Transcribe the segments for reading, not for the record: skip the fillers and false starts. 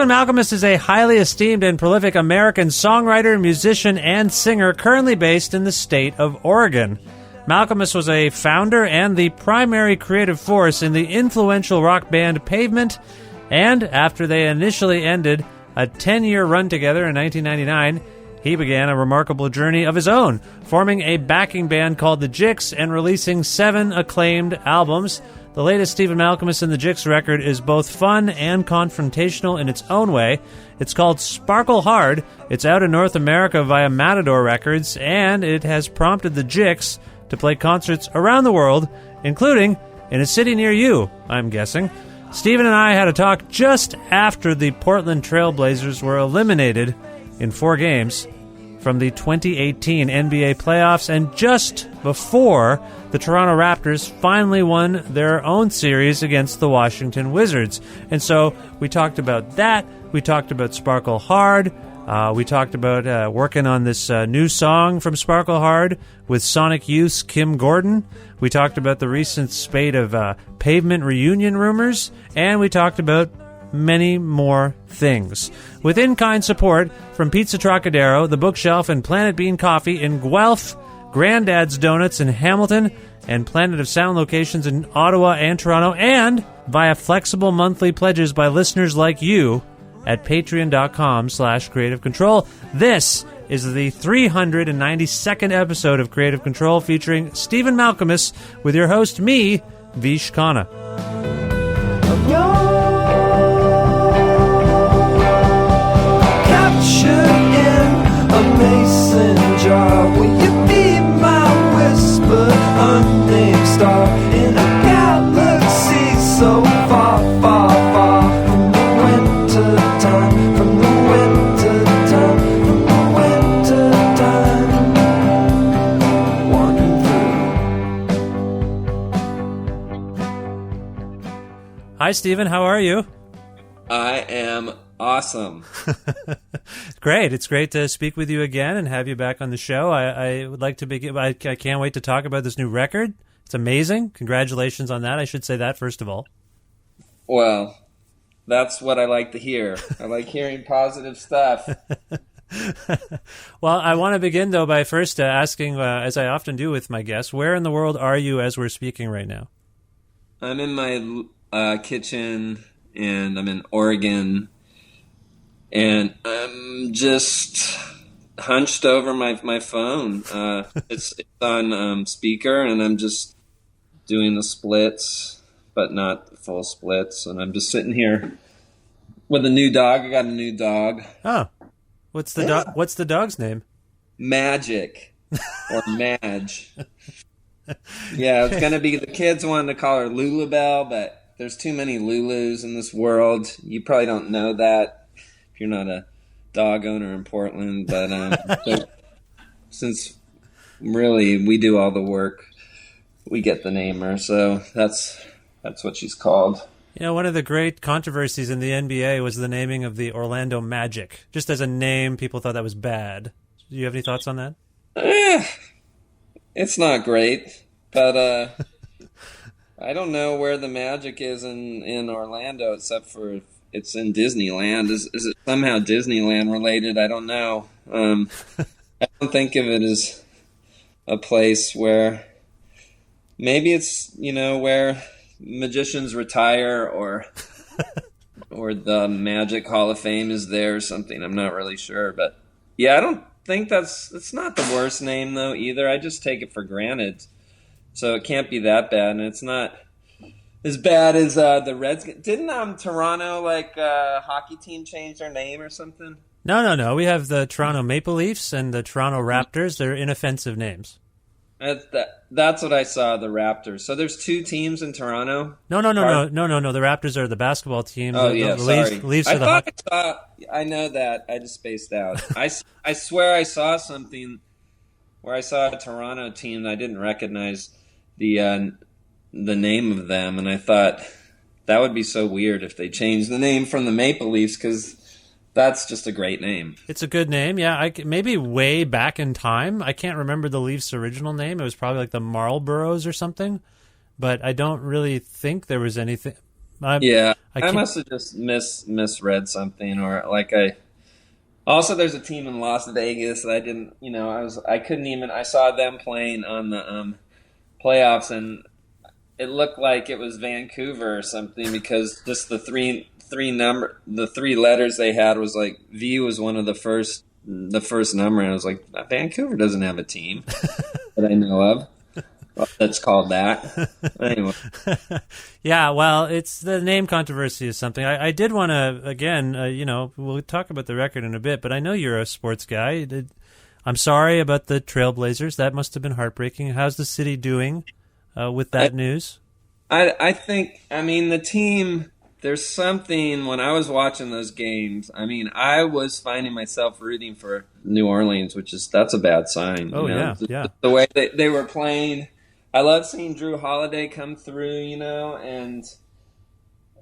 Malkmus is a highly esteemed and prolific American songwriter, musician, and singer currently based in the state of Oregon. Malkmus was a founder and the primary creative force in the influential rock band Pavement, and after they initially ended a 10-year run together in 1999, he began a remarkable journey of his own, forming a backing band called the Jicks and releasing 7 acclaimed albums. The latest Stephen Malkmus and the Jicks record is both fun and confrontational in its own way. It's called Sparkle Hard. It's out in North America via Matador Records, and it has prompted the Jicks to play concerts around the world, including in a city near you, I'm guessing. Stephen and I had a talk just after the Portland Trail Blazers were eliminated in 4 games from the 2018 NBA playoffs, and just before the Toronto Raptors finally won their own series against the Washington Wizards. And so we talked about that. We talked about Sparkle Hard. We talked about working on this new song from Sparkle Hard with Sonic Youth's Kim Gordon. We talked about the recent spate of Pavement reunion rumors. And we talked about many more things. With in-kind support from Pizza Trokadero, The Bookshelf, and Planet Bean Coffee in Guelph, Grandad's Donuts in Hamilton, and Planet of Sound locations in Ottawa and Toronto, and via flexible monthly pledges by listeners like you at patreon.com/Creative Control. This is the 392nd episode of Creative Control featuring Stephen Malkmus with your host, me, Vish Khanna. Will you be my whisper, unnamed star in a galaxy so far, far, far from the winter time, from the winter time, from the winter time, wandering through. Hi, Stephen. How are you? I am awesome. Great. It's great to speak with you again and have you back on the show. I would like to begin. I can't wait to talk about this new record. It's amazing. Congratulations on that. I should say that first of all. Well, that's what I like to hear. I like hearing positive stuff. Well, I want to begin, though, by first asking, as I often do with my guests, where in the world are you as we're speaking right now? I'm in my kitchen, and I'm in Oregon. And I'm just hunched over my phone. It's on speaker, and I'm just doing the splits, but not the full splits. And I'm just sitting here with a new dog. I got a new dog. Oh, what's the dog's name? Magic or Madge. Yeah, it's gonna be. The kids wanted to call her Lulabelle, but there's too many Lulus in this world. You probably don't know that. You're not a dog owner in Portland, but so since really we do all the work, we get the name her, so that's what she's called. You know, one of the great controversies in the NBA was the naming of the Orlando Magic. Just as a name, people thought that was bad. Do you have any thoughts on that? It's not great, but I don't know where the magic is in Orlando, except for it's in Disneyland. Is it somehow Disneyland related? I don't know. I don't think of it as a place where maybe it's, where magicians retire or the Magic Hall of Fame is there or something. I'm not really sure. But yeah, I don't think it's not the worst name though either. I just take it for granted. So it can't be that bad. And it's not as bad as the Reds. Didn't Toronto hockey team change their name or something? No. We have the Toronto Maple Leafs and the Toronto Raptors. They're inoffensive names. That's what I saw. The Raptors. So there's 2 teams in Toronto. No. The Raptors are the basketball team. Oh the sorry. Leafs are the hockey. I know that. I just spaced out. I swear I saw something where I saw a Toronto team that I didn't recognize the name of them, and I thought that would be so weird if they changed the name from the Maple Leafs, because that's just a great name. It's a good name, yeah. Maybe way back in time, I can't remember the Leafs' original name. It was probably like the Marlboros or something, but I don't really think there was anything. Yeah, I can't- must have just misread something, or like Also, there's a team in Las Vegas that I didn't, I couldn't even. I saw them playing on the playoffs, and it looked like it was Vancouver or something because just the three letters they had was like V was one of the first number, and I was like, Vancouver doesn't have a team that I know of that's called that. Anyway. Yeah, well, it's the name controversy is something. I did want to, again, we'll talk about the record in a bit, but I know you're a sports guy. I'm sorry about the Trailblazers. That must have been heartbreaking. How's the city doing with that news? I think, the team, there's something, when I was watching those games, I was finding myself rooting for New Orleans, that's a bad sign. Oh, yeah. The way they were playing. I love seeing Drew Holiday come through, and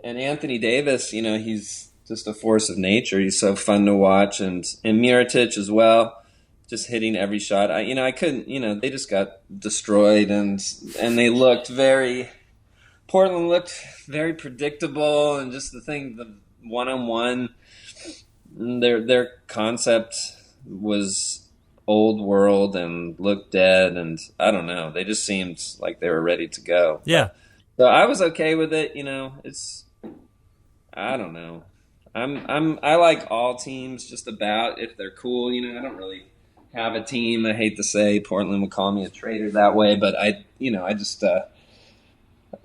Anthony Davis, he's just a force of nature. He's so fun to watch, and Mirotic as well, just hitting every shot. I couldn't, they just got destroyed, and they looked Portland looked very predictable, and just the one-on-one, their concept was old world and looked dead, and I don't know. They just seemed like they were ready to go. Yeah. So I was okay with it. I don't know. I like all teams just about if they're cool. I don't really have a team. I hate to say Portland would call me a traitor that way, but I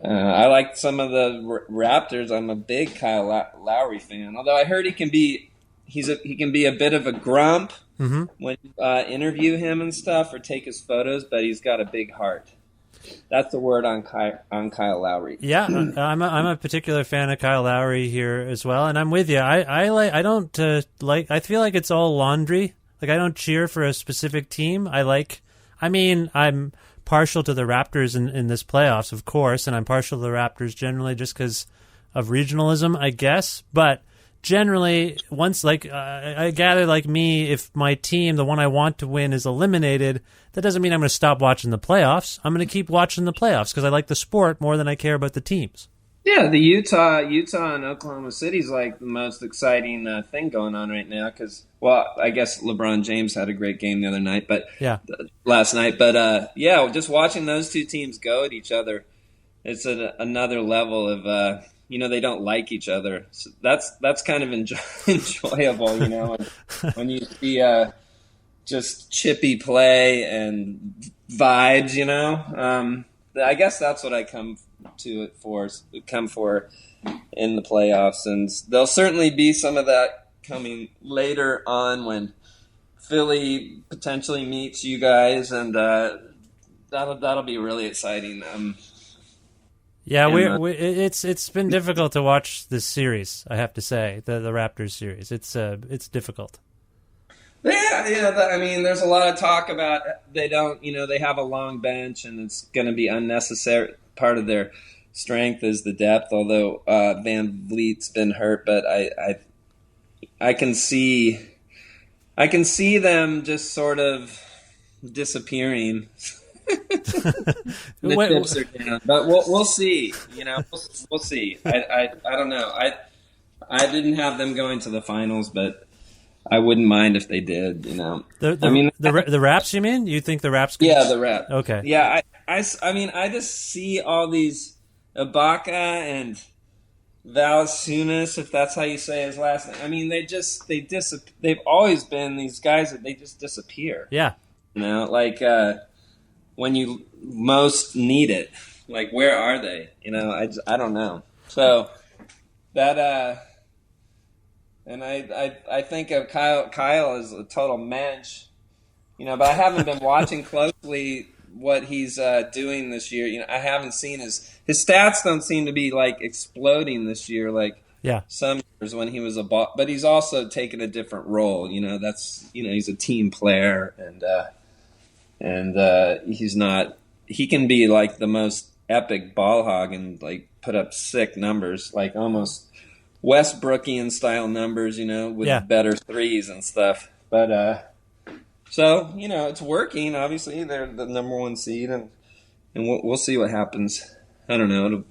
like some of the Raptors. I'm a big Kyle Lowry fan, although I heard he can be a bit of a grump. Mm-hmm. When you interview him and stuff or take his photos, but he's got a big heart. That's the word on Kyle Lowry. Yeah, I'm a particular fan of Kyle Lowry here as well, and I'm with you. I feel like it's all laundry. Like, I don't cheer for a specific team. I'm partial to the Raptors in this playoffs, of course, and I'm partial to the Raptors generally just because of regionalism, I guess, but generally, once, I gather, like me, if my team, the one I want to win, is eliminated, that doesn't mean I'm going to stop watching the playoffs. I'm going to keep watching the playoffs because I like the sport more than I care about the teams. Yeah, the Utah and Oklahoma City is like the most exciting thing going on right now because, I guess LeBron James had a great game the other night, last night. But just watching those two teams go at each other, it's at another level of. They don't like each other. So that's kind of enjoyable, when you see just chippy play and vibes, I guess that's what I come for in the playoffs. And there'll certainly be some of that coming later on when Philly potentially meets you guys, and that'll be really exciting. Yeah, it's been difficult to watch this series. I have to say, the Raptors series. It's difficult. Yeah. There's a lot of talk about they don't. They have a long bench, and it's going to be unnecessary. Part of their strength is the depth. Although Van Vliet's been hurt, but I can see them just sort of disappearing. The chips are down, but we'll see. We'll see. I don't know. I didn't have them going to the finals, but I wouldn't mind if they did. The Raps. You mean? You think the Raps? Yeah, the Raps. Okay. Yeah, I just see all these Ibaka and Valanciunas, if that's how you say his last name. They've always been these guys that they just disappear. Yeah. When you most need it, where are they? I don't know. So that and I think of Kyle as a total mensch, but I haven't been watching closely what he's doing this year. I haven't seen his stats don't seem to be exploding this year some years when he was a ball, but he's also taken a different role. That's he's a team player, and he's not. He can be the most epic ball hog and put up sick numbers, almost Westbrookian style numbers, with better threes and stuff. But so it's working. Obviously, they're the number one seed, and we'll see what happens. I don't know. I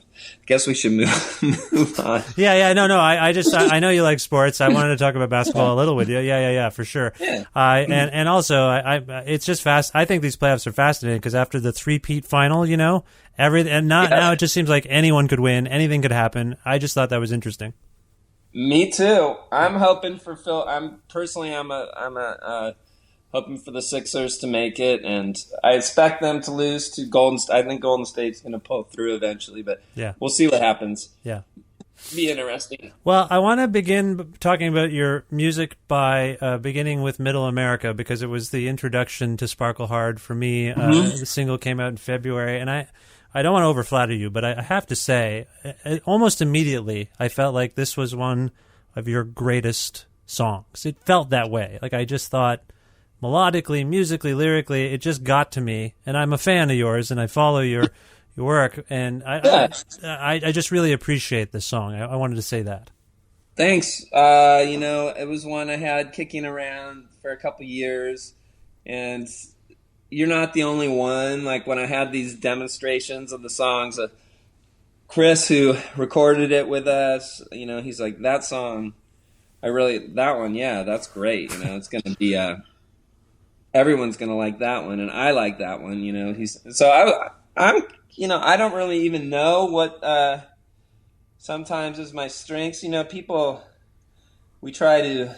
guess we should move on. Yeah. No. I know you like sports. I wanted to talk about basketball a little with you. Yeah, for sure. Yeah. And also, it's just fast. I think these playoffs are fascinating because after the three-peat final, now it just seems like anyone could win, anything could happen. I just thought that was interesting. Me too. I'm hoping for Phil. I'm hoping for the Sixers to make it, and I expect them to lose to Golden State. I think Golden State's going to pull through eventually, but we'll see what happens. Yeah. Be interesting. Well, I want to begin talking about your music by beginning with Middle America, because it was the introduction to Sparkle Hard for me. The single came out in February, and I don't want to overflatter you, but I have to say, almost immediately, I felt like this was one of your greatest songs. It felt that way. Like, I just thought, melodically, musically, lyrically, it just got to me. And I'm a fan of yours, and I follow your work, and I just really appreciate this song. I wanted to say that. Thanks. It was one I had kicking around for a couple years, and you're not the only one. Like, when I had these demonstrations of the songs, Chris, who recorded it with us, he's like, that song, that one, yeah, that's great. It's going to be everyone's going to like that one, and I like that one. I'm I don't really even know what sometimes is my strengths. We try to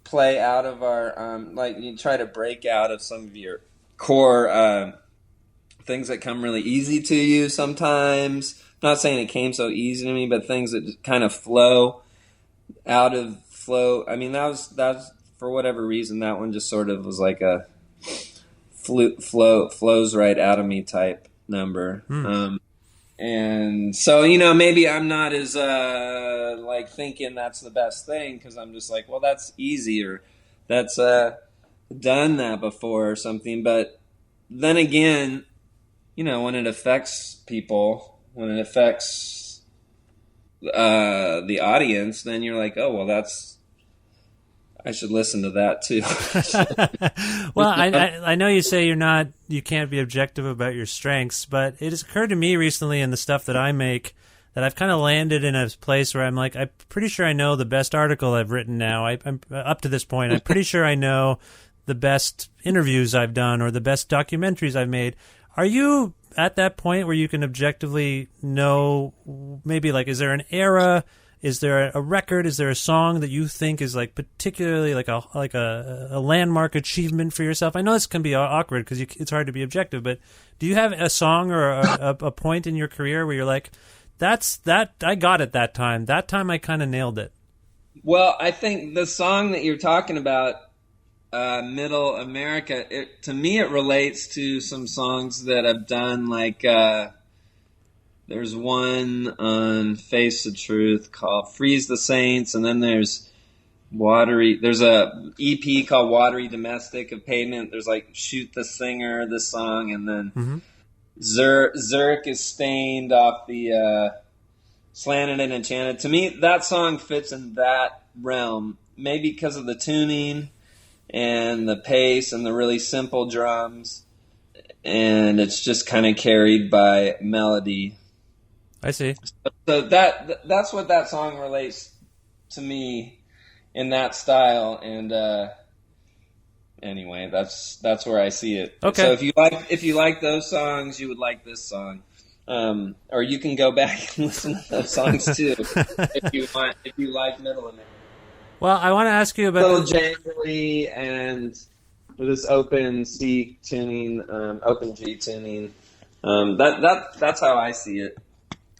play out of our you try to break out of some of your core things that come really easy to you sometimes. I'm not saying it came so easy to me, but things that just kind of flow. I mean, that was for whatever reason, that one just sort of was like a flows right out of me type number. And so, maybe I'm not as thinking that's the best thing, because I'm just like, well, that's easy, or that's done that before or something. But then again, when it affects people, when it affects the audience, then you're like, oh, well, I should listen to that too. Well, I know you say you can't be objective about your strengths, but it has occurred to me recently in the stuff that I make that I've kind of landed in a place where I'm like, I'm pretty sure I know the best article I've written now. I'm up to this point, I'm pretty sure I know the best interviews I've done or the best documentaries I've made. Are you at that point where you can objectively know, maybe like, is there an era? Is there a record? Is there a song that you think is like particularly like a landmark achievement for yourself? I know this can be awkward because it's hard to be objective, but do you have a song or a point in your career where you're like, I got it that time. That time I kind of nailed it. Well, I think the song that you're talking about, Middle America, to me it relates to some songs that I've done, like there's one on Face the Truth called Freeze the Saints, and then there's a EP called Watery Domestic of Pavement. There's like Shoot the Singer, this song, and then Zurich is Stained off the Slanted and Enchanted. To me, that song fits in that realm, maybe because of the tuning and the pace and the really simple drums, and it's just kind of carried by melody. I see. So that's what that song relates to me in that style, and anyway, that's where I see it. Okay. So if you like those songs, you would like this song, or you can go back and listen to those songs too if you want. If you like Middle America. Well, I want to ask you about a little jangly and with this open C tuning, open G tuning. That's how I see it.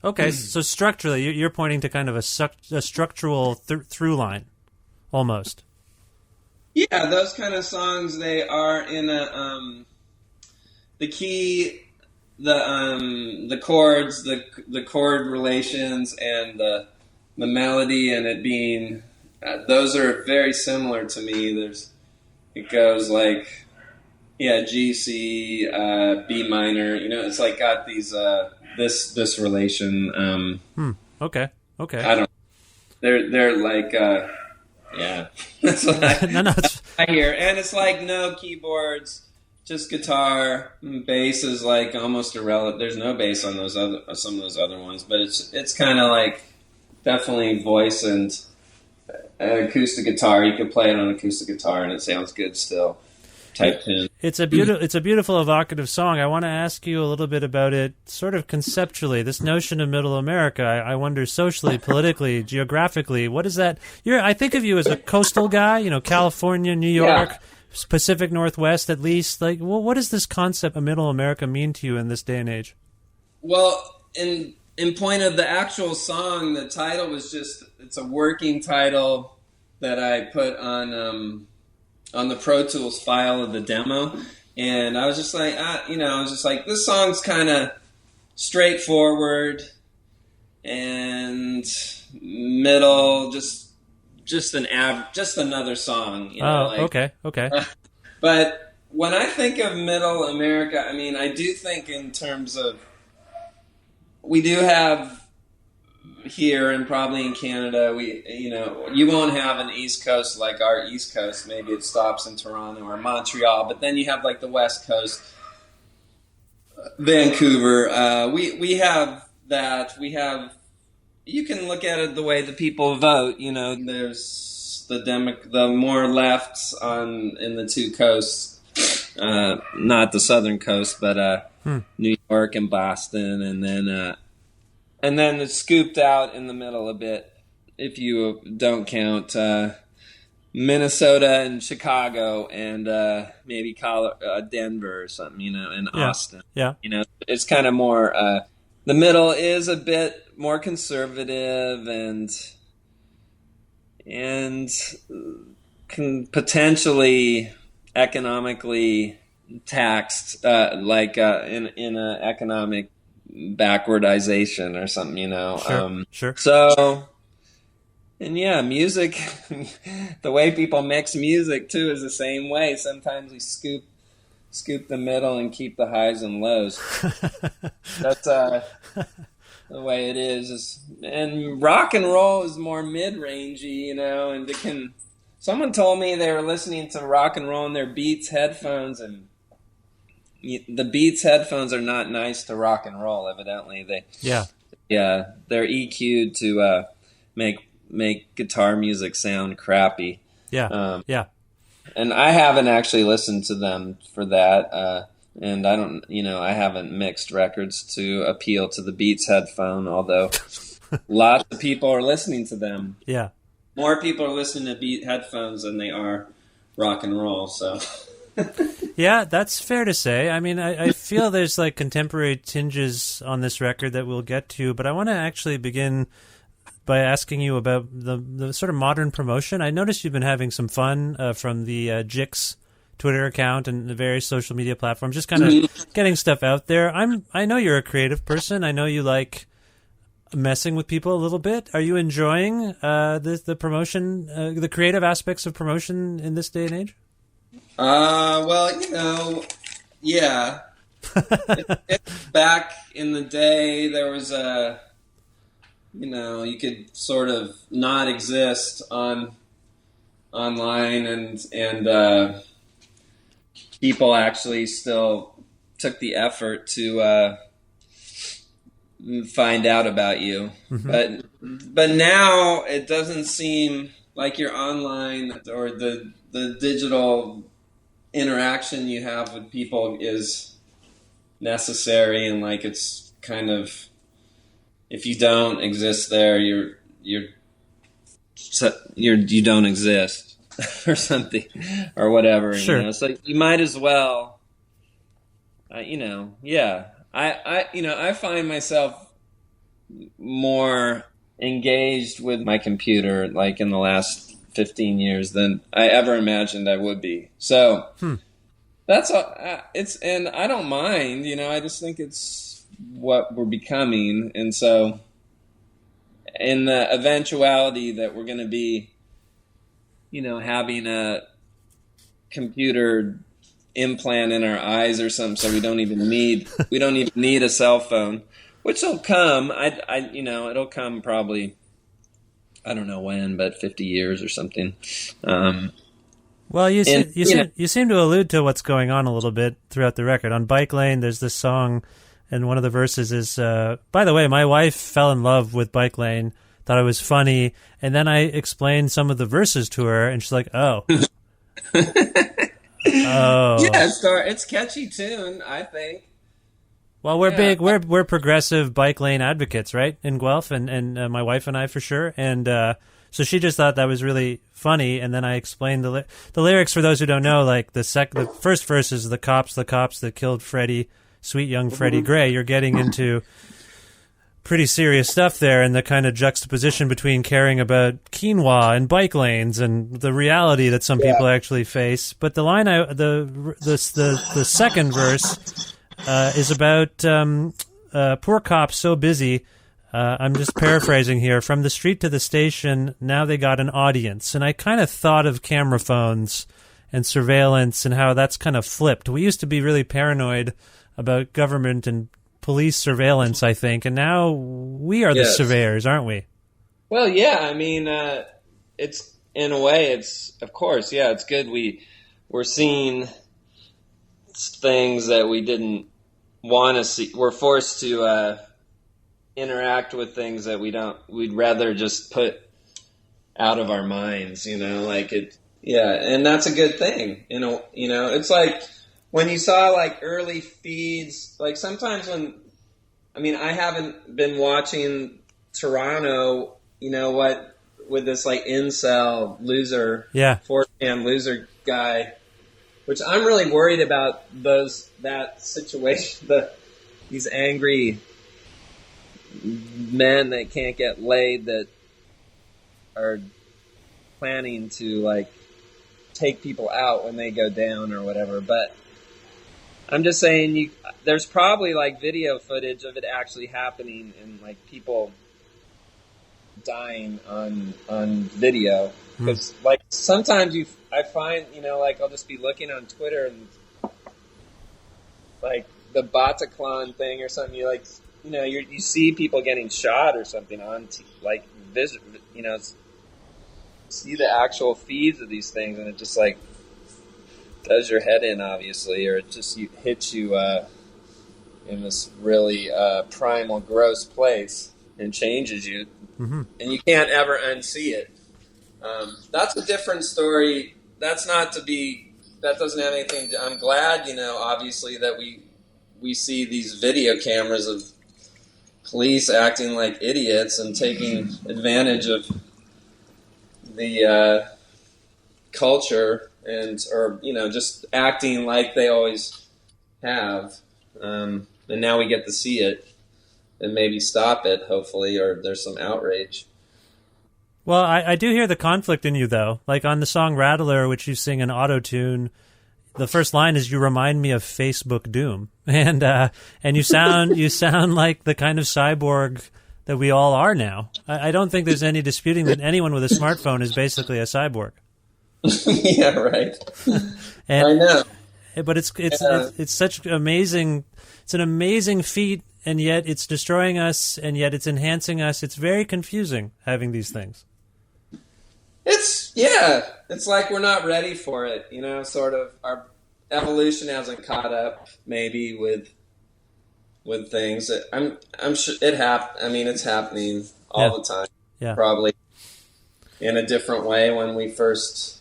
Okay, so structurally, you're pointing to kind of a structural through line, almost. Yeah, those kind of songs, they are in a the key, the chords, the chord relations, and the melody, and it being those are very similar to me. It goes like G, C, B minor. It's like got these. This relation. Okay. I don't. They're like. Yeah. That's what I hear, and it's like no keyboards, just guitar. Bass is like almost irrelevant. There's no bass on some of those other ones, but it's kind of like definitely voice and an acoustic guitar. You can play it on acoustic guitar and it sounds good still. Type tune. It's a beautiful evocative song. I want to ask you a little bit about it, sort of conceptually. This notion of Middle America. I wonder socially, politically, geographically. What is that? I think of you as a coastal guy. You know, California, New York, Pacific Northwest, at least. Like, well, what does this concept of Middle America mean to you in this day and age? Well, in point of the actual song, the title was it's a working title that I put on the Pro Tools file of the demo, and I was just like, this song's kind of straightforward and middle, just another song. Okay. But when I think of Middle America, I mean, I do think in terms of, we do have here and probably in Canada, you won't have an East Coast like our East Coast. Maybe it stops in Toronto or Montreal, but then you have like the West Coast, Vancouver. We have that. You can look at it the way the people vote. You know, there's the more lefts in the two coasts, not the southern coast, but New York and Boston, and then it's scooped out in the middle a bit, if you don't count Minnesota and Chicago and maybe Denver or something, and Austin. Yeah. It's kind of more, the middle is a bit more conservative and can potentially economically taxed, like in an economic backwardization or something, Sure. So, and music, the way people mix music too is the same way. Sometimes we scoop the middle and keep the highs and lows. That's the way it is. And rock and roll is more mid-rangey, and it can. Someone told me they were listening to rock and roll in their Beats headphones, and the Beats headphones are not nice to rock and roll. Evidently, they're EQ'd to make guitar music sound crappy. And I haven't actually listened to them for that. And I haven't mixed records to appeal to the Beats headphone. Although lots of people are listening to them. Yeah, more people are listening to Beat headphones than they are rock and roll. So. Yeah, that's fair to say. I mean, I feel there's like contemporary tinges on this record that we'll get to, but I want to actually begin by asking you about the sort of modern promotion. I noticed you've been having some fun from the Jicks Twitter account and the various social media platforms, just kind of getting stuff out there. I know you're a creative person. I know you like messing with people a little bit. Are you enjoying the promotion, the creative aspects of promotion in this day and age? Well, yeah. Back in the day, there was you could sort of not exist online, and people actually still took the effort to find out about you. Mm-hmm. But now it doesn't seem like your online or the digital interaction you have with people is necessary, and like it's kind of, if you don't exist there, you don't exist or something or whatever. Sure. So you might as well, I find myself more engaged with my computer like in the last 15 years than I ever imagined I would be. So that's all. And I don't mind, I just think it's what we're becoming. And so in the eventuality that we're going to be, having a computer implant in our eyes or something, so we don't even need a cell phone, which will come. It'll come probably, I don't know when, but 50 years or something. Well, you And, you seem to allude to what's going on a little bit throughout the record. On Bike Lane, there's this song, and one of the verses is, by the way, my wife fell in love with Bike Lane, thought it was funny, and then I explained some of the verses to her, and she's like, oh. Oh. Yeah, it's catchy tune, I think. Well, we're big, we're progressive Bike Lane advocates, right, in Guelph, and my wife and I for sure, and so she just thought that was really funny, and then I explained the lyrics for those who don't know. Like the first verse is the cops that killed Freddie, sweet young Freddie Gray. You're getting into pretty serious stuff there, and the kind of juxtaposition between caring about quinoa and bike lanes and the reality that some people actually face. But the line, the second verse is about poor cops so busy. I'm just paraphrasing here. From the street to the station, now they got an audience. And I kind of thought of camera phones and surveillance and how that's kind of flipped. We used to be really paranoid about government and police surveillance, I think, and now we are the surveyors, aren't we? Well, yeah, I mean, it's, in a way, it's, of course, yeah, it's good we're seeing things that we didn't want to see. We're forced to interact with things that we'd rather just put out of our minds, like it, and that's a good thing. It's like when you saw like early feeds, like sometimes I haven't been watching Toronto, with this like incel loser, 4chan loser guy, which I'm really worried about that situation, these angry men that can't get laid that are planning to like take people out when they go down or whatever. But I'm just saying there's probably like video footage of it actually happening and like people dying on video. Because like sometimes I find, like I'll just be looking on Twitter and like the Bataclan thing or something, you like, you see people getting shot or something on, see the actual feeds of these things, and it just like does your head in, obviously, or it just hits you in this really primal, gross place and changes you, and you can't ever unsee it. That's a different story. That doesn't have anything. I'm glad, obviously that we see these video cameras of police acting like idiots and taking advantage of the culture or just acting like they always have. And now we get to see it and maybe stop it, hopefully, or there's some outrage. Well, I do hear the conflict in you, though. Like on the song Rattler, which you sing in auto-tune, the first line is, "You remind me of Facebook Doom," and you sound like the kind of cyborg that we all are now. I don't think there's any disputing that anyone with a smartphone is basically a cyborg. Yeah, right. And, I know, but it's such amazing. It's an amazing feat, and yet it's destroying us, and yet it's enhancing us. It's very confusing having these things. It's like we're not ready for it, sort of our evolution hasn't caught up maybe with things. I'm sure it's happening all the time. Yeah. Probably in a different way when we first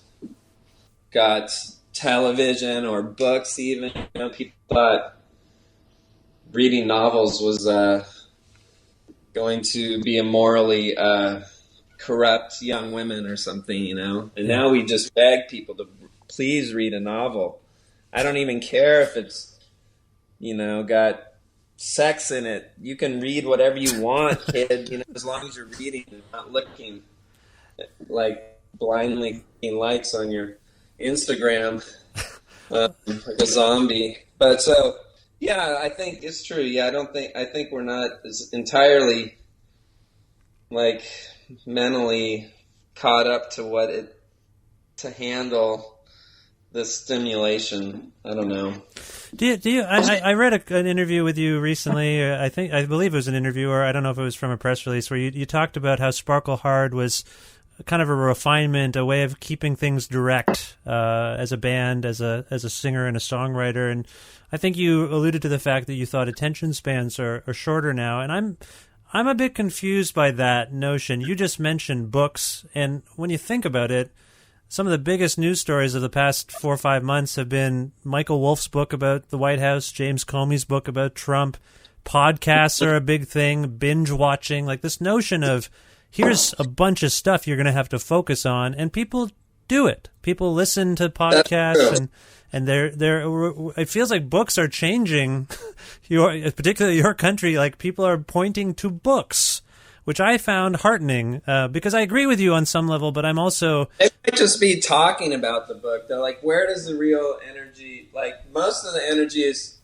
got television or books even, people thought reading novels was going to be a morally corrupt young women or something, and now we just beg people to please read a novel. I don't even care if it's, got sex in it. You can read whatever you want, kid, as long as you're reading and not looking like blindly clicking likes on your Instagram like a zombie. But so, yeah, I think it's true. Yeah, I think we're not as entirely like mentally caught up to handle the stimulation. I don't know. Do you? I read an interview with you recently. I believe it was an interview, or I don't know if it was from a press release, where you talked about how Sparkle Hard was kind of a refinement, a way of keeping things direct as a band, as a singer and a songwriter. And I think you alluded to the fact that you thought attention spans are shorter now, and I'm a bit confused by that notion. You just mentioned books, and when you think about it, some of the biggest news stories of the past 4 or 5 months have been Michael Wolff's book about the White House, James Comey's book about Trump. Podcasts are a big thing, binge watching, like this notion of here's a bunch of stuff you're going to have to focus on, and people do it. People listen to podcasts, and they're it feels like books are changing, particularly your country. Like people are pointing to books, which I found heartening because I agree with you on some level, but I'm also... They might just be talking about the book. They're like, where does the real energy... Like, most of the energy is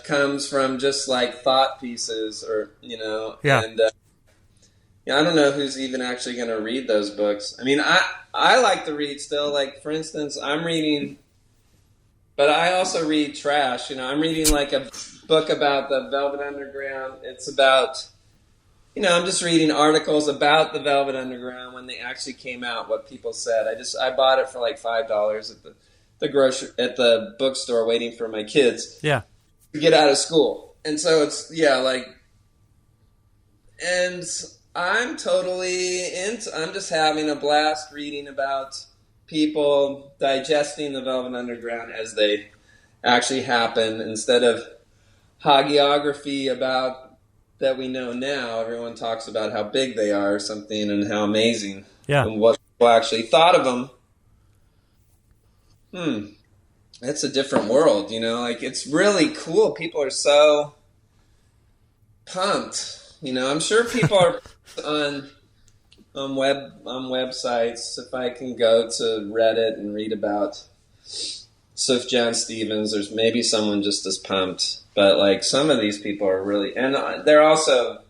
comes from just, like, thought pieces or, Yeah. And I don't know who's even actually going to read those books. I mean, I like to read still. Like, for instance, I'm reading... But I also read trash. I'm reading, like, a book about the Velvet Underground. It's about, I'm just reading articles about the Velvet Underground when they actually came out, what people said. I bought it for like $5 at the bookstore waiting for my kids to get out of school. And so it's, and I'm totally I'm just having a blast reading about people digesting the Velvet Underground as they actually happen instead of hagiography about that we know now. Everyone talks about how big they are or something and how amazing and what people actually thought of them. That's a different world, like it's really cool. People are so pumped, I'm sure people are on websites. If I can go to Reddit and read about Suf John Stevens, there's maybe someone just as pumped. But, like, some of these people are really... And they're also,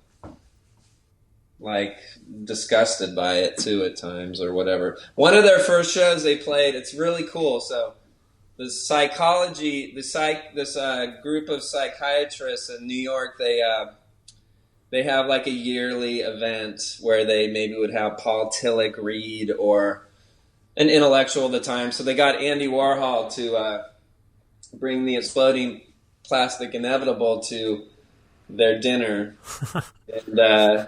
like, disgusted by it, too, at times, or whatever. One of their first shows they played, it's really cool. So, this group of psychiatrists in New York, they have, like, a yearly event where they maybe would have Paul Tillich read or an intellectual at the time. So they got Andy Warhol to bring the Exploding Plastic Inevitable to their dinner. And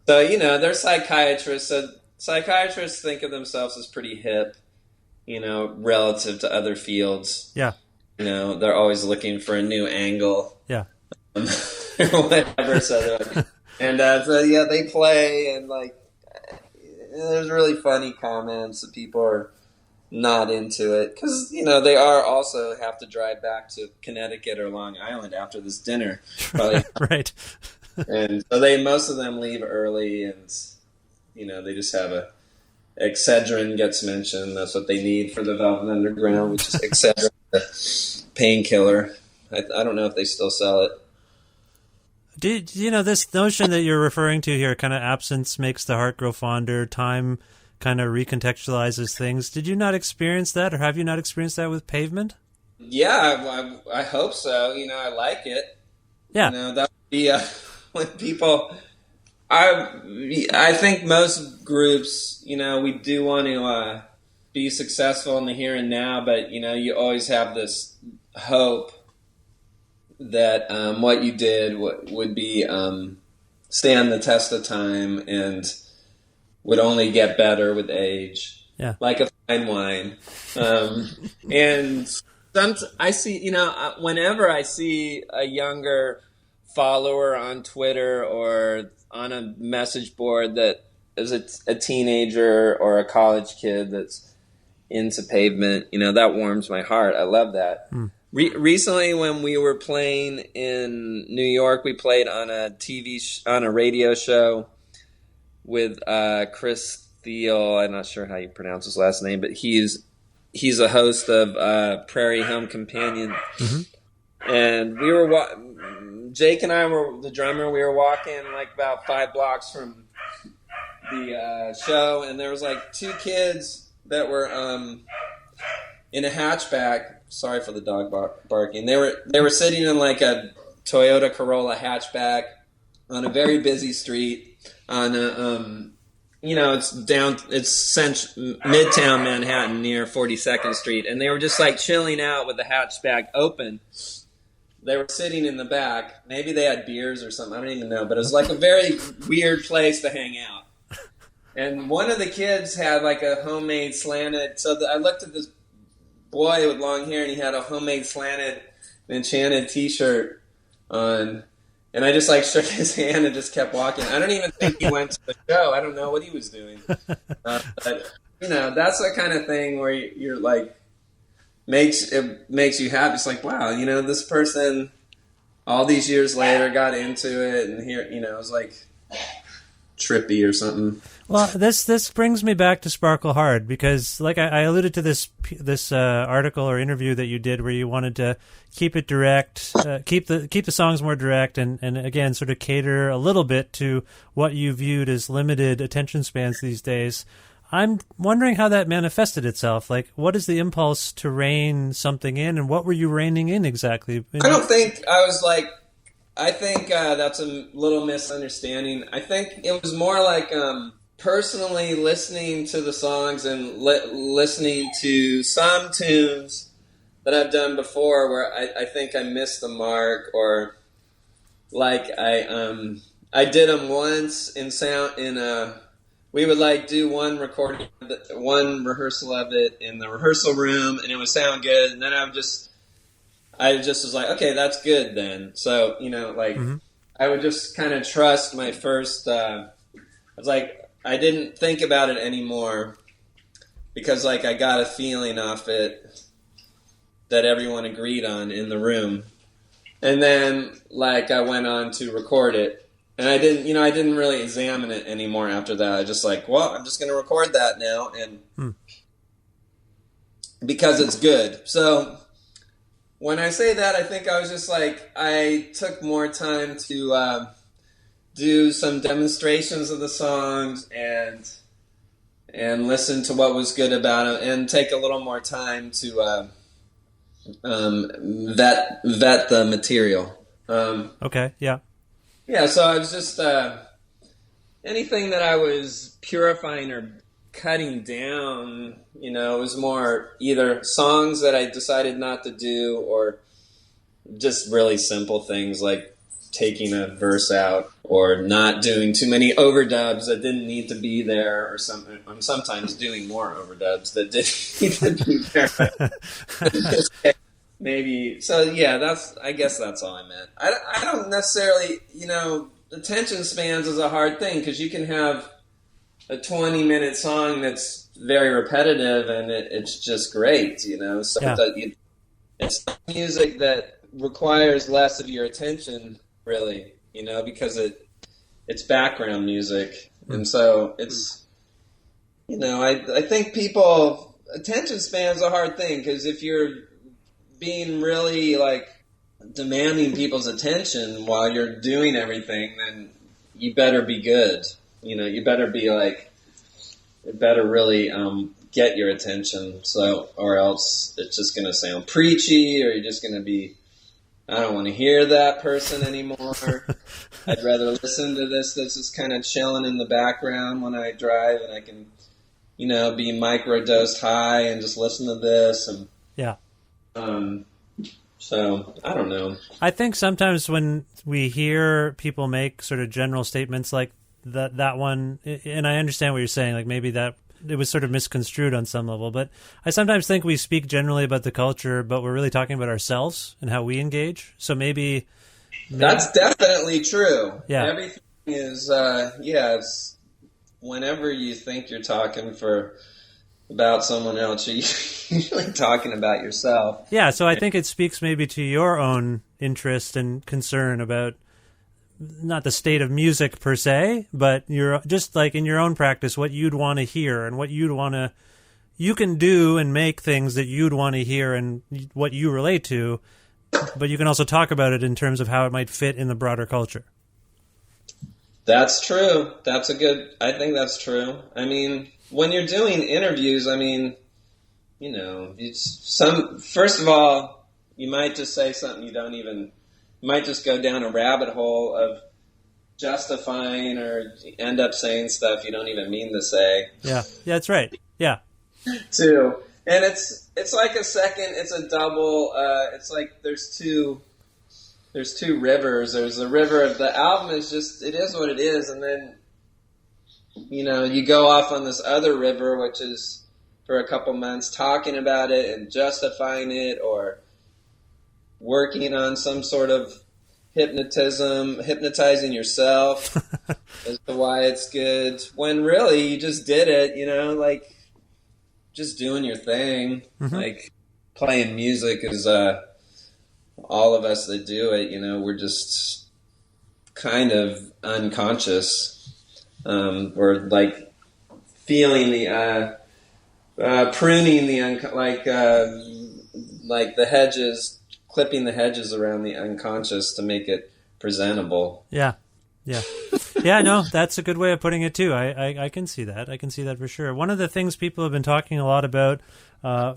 so, they're psychiatrists. So psychiatrists think of themselves as pretty hip, relative to other fields. Yeah. They're always looking for a new angle. Yeah. Or whatever. They play, and like there's really funny comments that people are not into it because they are also have to drive back to Connecticut or Long Island after this dinner, probably. Right. And so most of them leave early, and they just have Excedrin gets mentioned. That's what they need for the Velvet Underground, which is Excedrin, the painkiller. I don't know if they still sell it. This notion that you're referring to here, kind of absence makes the heart grow fonder, time kind of recontextualizes things. Did you not experience that, or have you not experienced that with Pavement? Yeah, I hope so. I like it. Yeah. That would be when people... I think most groups, we do want to be successful in the here and now, but, you always have this hope that what you did would be stand the test of time and would only get better with age, like a fine wine. And I see, whenever I see a younger follower on Twitter or on a message board that is a teenager or a college kid that's into Pavement, that warms my heart. I love that. Recently, when we were playing in New York, we played on a radio show with Chris Thiel. I'm not sure how you pronounce his last name, but he's a host of Prairie Home Companion. Mm-hmm. And we were Jake and I were the drummer. We were walking like about 5 blocks from the show, and there was like 2 kids that were in a hatchback. Sorry for the dog barking. They were sitting in like a Toyota Corolla hatchback on a very busy street on it's Midtown Manhattan near 42nd Street, and they were just like chilling out with the hatchback open. They were sitting in the back. Maybe they had beers or something. I don't even know, but it was like a very weird place to hang out. And one of the kids had like a homemade slanted. So I looked at this boy with long hair, and he had a homemade slanted Enchanted T-shirt on. And I just like shook his hand and just kept walking. I don't even think he went to the show. I don't know what he was doing. But that's the kind of thing where you're like, makes you happy. It's like, wow, this person all these years later got into it, and here, it was like trippy or something. Well, this brings me back to Sparkle Hard, because like I alluded to this article or interview that you did where you wanted to keep it direct, keep the songs more direct, and again sort of cater a little bit to what you viewed as limited attention spans these days. I'm wondering how that manifested itself. Like, what is the impulse to rein something in, and what were you reining in exactly? I don't think I was like. I think that's a little misunderstanding. I think it was more like personally listening to the songs and listening to some tunes that I've done before where I think I missed the mark, or like I did them once we would like do one rehearsal of it in the rehearsal room, and it would sound good, and then I just was like, okay, that's good then. So, I would just kind of trust my first, I was like, I didn't think about it anymore because like I got a feeling off it that everyone agreed on in the room. And then like I went on to record it, and I didn't really examine it anymore after that. I just like, well, I'm just going to record that now, and because it's good. So when I say that, I think I was just like, I took more time to do some demonstrations of the songs and listen to what was good about them, and take a little more time to vet the material. Okay, yeah. Yeah, so I was just anything that I was purifying or cutting down, it was more either songs that I decided not to do, or just really simple things like taking a verse out, or not doing too many overdubs that didn't need to be there, or something. I'm sometimes doing more overdubs that didn't need to be there. Maybe. So yeah, I guess that's all I meant. I don't necessarily, attention spans is a hard thing, because you can have a 20-minute song that's very repetitive and it's just great, So yeah. It's music that requires less of your attention, really, because it's background music. And so it's, I think attention span's a hard thing, because if you're being really like demanding people's attention while you're doing everything, then you better be good. You better be like, it better really get your attention. So, or else it's just going to sound preachy, or you're just going to be, I don't want to hear that person anymore. I'd rather listen to this that's just kind of chilling in the background when I drive, and I can, be microdosed high and just listen to this. And yeah. So I don't know. I think sometimes when we hear people make sort of general statements like that one, and I understand what you're saying, like maybe that it was sort of misconstrued on some level, but I sometimes think we speak generally about the culture, but we're really talking about ourselves and how we engage. So maybe that's definitely true. Yeah. Everything is, it's whenever you think you're talking about someone else, you're usually talking about yourself. Yeah, so I think it speaks maybe to your own interest and concern about not the state of music per se, but you're just like in your own practice, what you'd want to hear and what you can do and make things that you'd want to hear and what you relate to, but you can also talk about it in terms of how it might fit in the broader culture. That's true. I think that's true. I mean, when you're doing interviews, I mean, first of all, you might just say something you might just go down a rabbit hole of justifying or end up saying stuff you don't even mean to say. Yeah, that's right. Yeah. Too. And it's like it's a double, it's like there's two rivers. There's the river of the album is just, it is what it is. And then, you go off on this other river, which is for a couple months talking about it and justifying it or working on some sort of hypnotizing yourself as to why it's good. When really you just did it, like just doing your thing. Mm-hmm. Like playing music is, all of us that do it, we're just kind of unconscious. We're like feeling the pruning the like the hedges, clipping the hedges around the unconscious to make it presentable. Yeah. No, that's a good way of putting it too. I can see that. I can see that for sure. One of the things people have been talking a lot about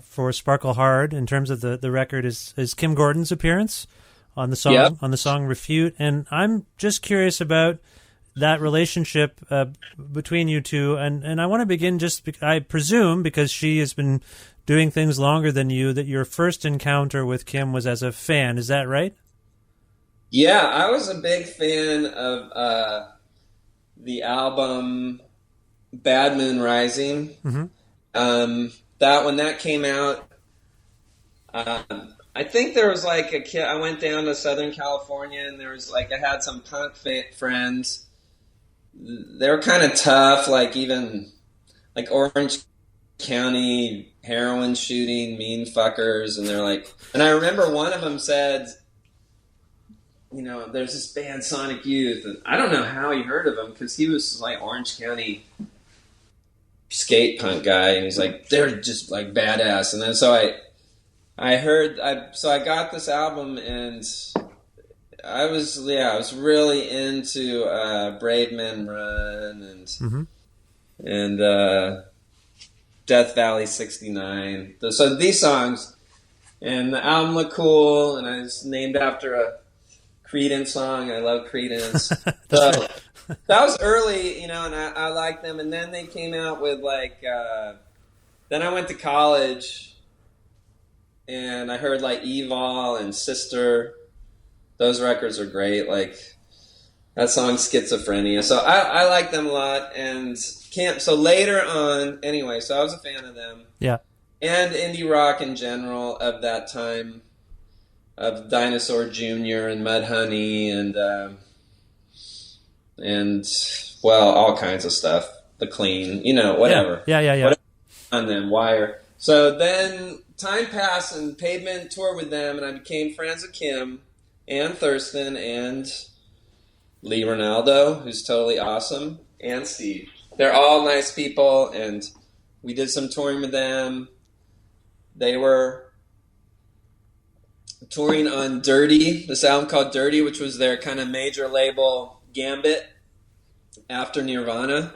for Sparkle Hard in terms of the record is Kim Gordon's appearance on the song on the song Refute, and I'm just curious about that relationship between you two, and I want to begin I presume because she has been doing things longer than you, that your first encounter with Kim was as a fan. Is that right? Yeah, I was a big fan of the album Bad Moon Rising. Mm-hmm. That when that came out, I think there was like a kid. I went down to Southern California, and there was like I had some punk friends. They were kind of tough, like even like Orange County heroin shooting mean fuckers, and they're like. And I remember one of them said, there's this band Sonic Youth, and I don't know how he heard of them because he was like Orange County skate punk guy, and he's like, they're just like badass. And then so I got this album, and I was really into Brave Men Run and mm-hmm. and Death Valley 69. So these songs, and the album looked cool, and I was named after a Creedence song. I love Creedence. So right. That was early, and I liked them. And then they came out with like, then I went to college, and I heard like Evol and Sister. Those records are great. Like that song Schizophrenia. So I like them a lot. And so later on, anyway, so I was a fan of them. Yeah. And indie rock in general of that time, of Dinosaur Jr. and Mudhoney and well, all kinds of stuff. The Clean, whatever. Yeah. Whatever on them, Wire. So then time passed, and Pavement toured with them, and I became friends with Kim and Thurston and Lee Ronaldo, who's totally awesome, and Steve. They're all nice people, and we did some touring with them. They were touring on Dirty, this album called Dirty, which was their kind of major label gambit after Nirvana.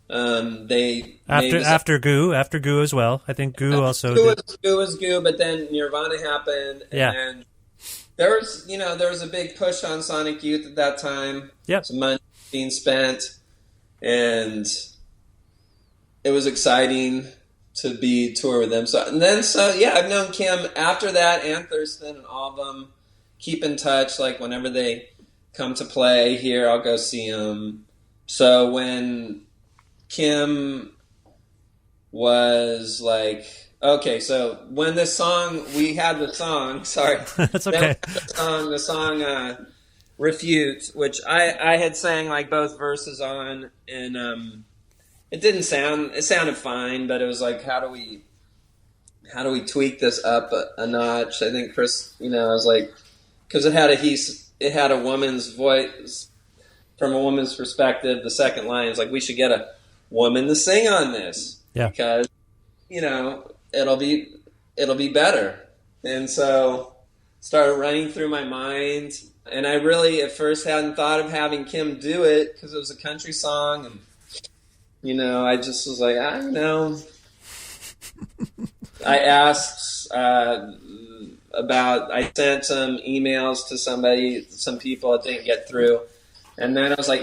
After Goo as well. I think Goo also Goo was Goo, but then Nirvana happened, and there was a big push on Sonic Youth at that time. Yep. Some money being spent, and it was exciting to be tour with them. So I've known Kim after that, and Thurston, and all of them. Keep in touch, like whenever they come to play here, I'll go see them. So when Kim was like, okay, so when we had the song, sorry. That's okay. The song Refute, which I had sang like both verses on, and it sounded fine, but it was like, how do we tweak this up a notch? I think Chris, I was like, because it had a woman's voice, from a woman's perspective. The second line is like, we should get a woman to sing on this, because it'll be better. And so started running through my mind, and I really at first hadn't thought of having Kim do it because it was a country song, and I just was like, I don't know. I asked I sent some emails to some people that didn't get through, And then I was like,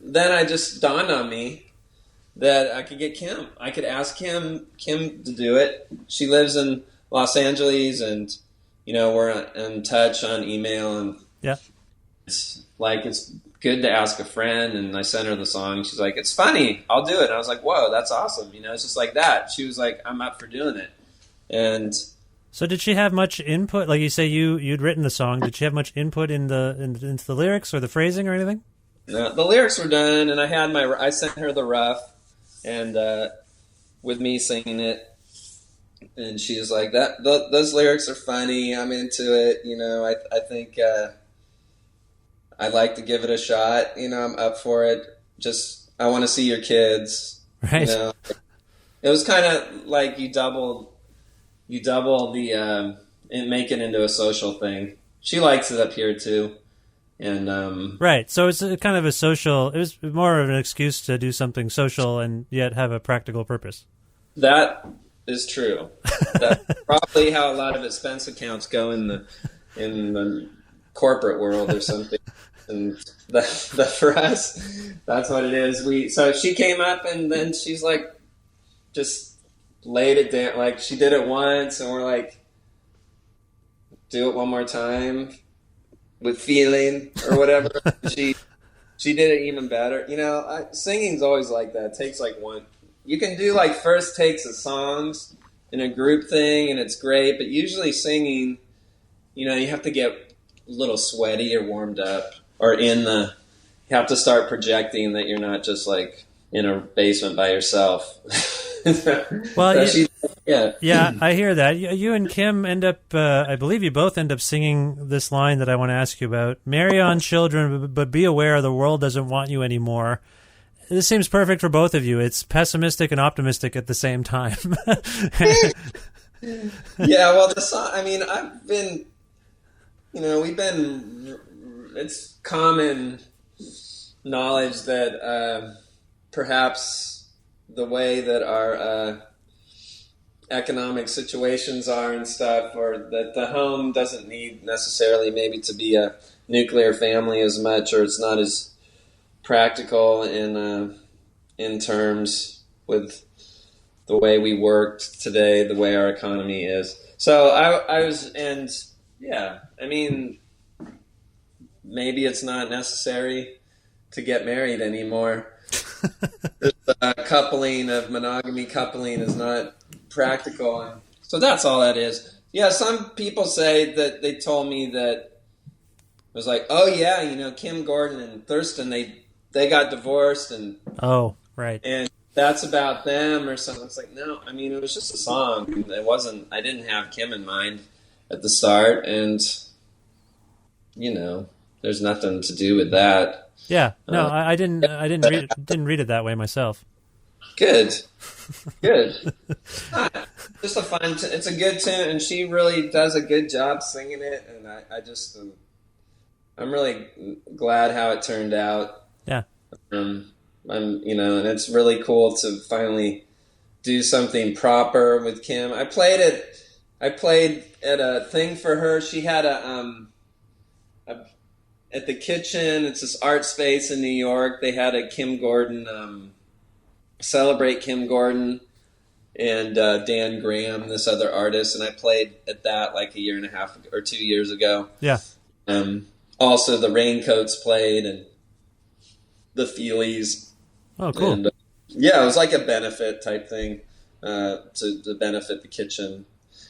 then I just dawned on me that I could get Kim. I could ask Kim to do it. She lives in Los Angeles, and we're in touch on email, and Yeah. it's good to ask a friend. And I sent her the song. She's like, it's funny, I'll do it. And I was like, whoa, that's awesome. It's just like that. She was like, I'm up for doing it. And so did she have much input? Like you say, you'd written the song. Did she have much input into the lyrics or the phrasing or anything? No, the lyrics were done, and I sent her the rough, and with me singing it. And she was like, those lyrics are funny. I'm into it. I think I'd like to give it a shot. I'm up for it. Just, I want to see your kids. Right. It was kind of like you double the, and make it into a social thing. She likes it up here too. And, right. So it's kind of a social, it was more of an excuse to do something social and yet have a practical purpose. That is true. That's probably how a lot of expense accounts go in the corporate world or something. And that for us, that's what it is. So she came up, and then she's like, just laid it down. Like, she did it once, and we're like, do it one more time with feeling or whatever. She did it even better. Singing's always like that. It takes like one. You can do like first takes of songs in a group thing, and it's great. But usually singing, you have to get a little sweaty or warmed up, or you have to start projecting that you're not just like in a basement by yourself. Well, yeah, I hear that. You and Kim end up, I believe you both end up singing this line that I want to ask you about. Marry on children, but be aware the world doesn't want you anymore. This seems perfect for both of you. It's pessimistic and optimistic at the same time. Yeah, well, the song, I've been, it's common knowledge that perhaps the way that our economic situations are and stuff, or that the home doesn't need necessarily maybe to be a nuclear family as much, or it's not as practical in terms with the way we worked today, the way our economy is. So I was, and yeah, maybe it's not necessary to get married anymore. Monogamy coupling is not practical. And so that's all that is. Yeah, some people say that they told me that it was like, oh yeah, Kim Gordon and Thurston, they got divorced, and oh, right, and that's about them or something. It's like, no, it was just a song. It wasn't. I didn't have Kim in mind at the start, and there's nothing to do with that. Yeah, no, I didn't read it that way myself. Good. Just a fun. It's a good tune, and she really does a good job singing it. And I'm really glad how it turned out. Yeah. And it's really cool to finally do something proper with Kim. I played at a thing for her. She had at the kitchen. It's this art space in New York. They had a Kim Gordon, celebrate Kim Gordon and Dan Graham, this other artist. And I played at that like a year and a half or 2 years ago. Yeah. Also the Raincoats played, and the Feelies. Oh, cool. And, yeah, it was like a benefit type thing to benefit the kitchen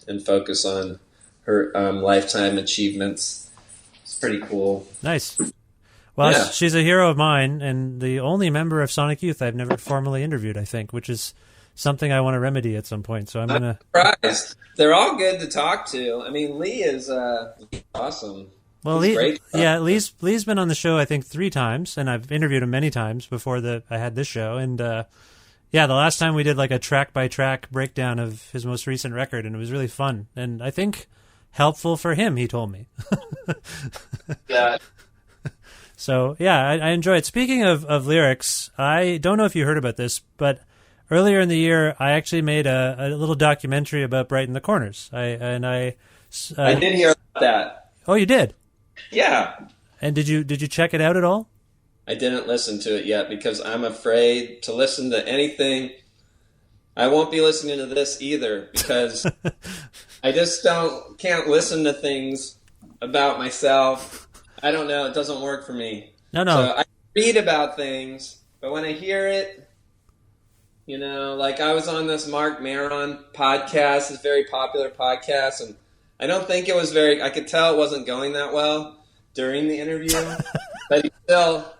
and focus on her lifetime achievements. It's pretty cool. Nice. Well, yeah. She's a hero of mine, and the only member of Sonic Youth I've never formally interviewed, I think, which is something I want to remedy at some point. So I'm surprised. They're all good to talk to. Lee is awesome. Well, Lee's been on the show, I think, 3 times, and I've interviewed him many times before I had this show. And the last time we did like a track-by-track breakdown of his most recent record, and it was really fun. And I think helpful for him, he told me. Yeah. So, yeah, I enjoy it. Speaking of lyrics, I don't know if you heard about this, but earlier in the year, I actually made a little documentary about Brighten the Corners. I did hear about that. Oh, you did? Yeah. And did you check it out at all? I didn't listen to it yet because I'm afraid to listen to anything. I won't be listening to this either because I just can't listen to things about myself. I don't know. It doesn't work for me. No. So I read about things, but when I hear it, like I was on this Mark Maron podcast, this very popular podcast, and I don't think it was I could tell it wasn't going that well during the interview, but he's still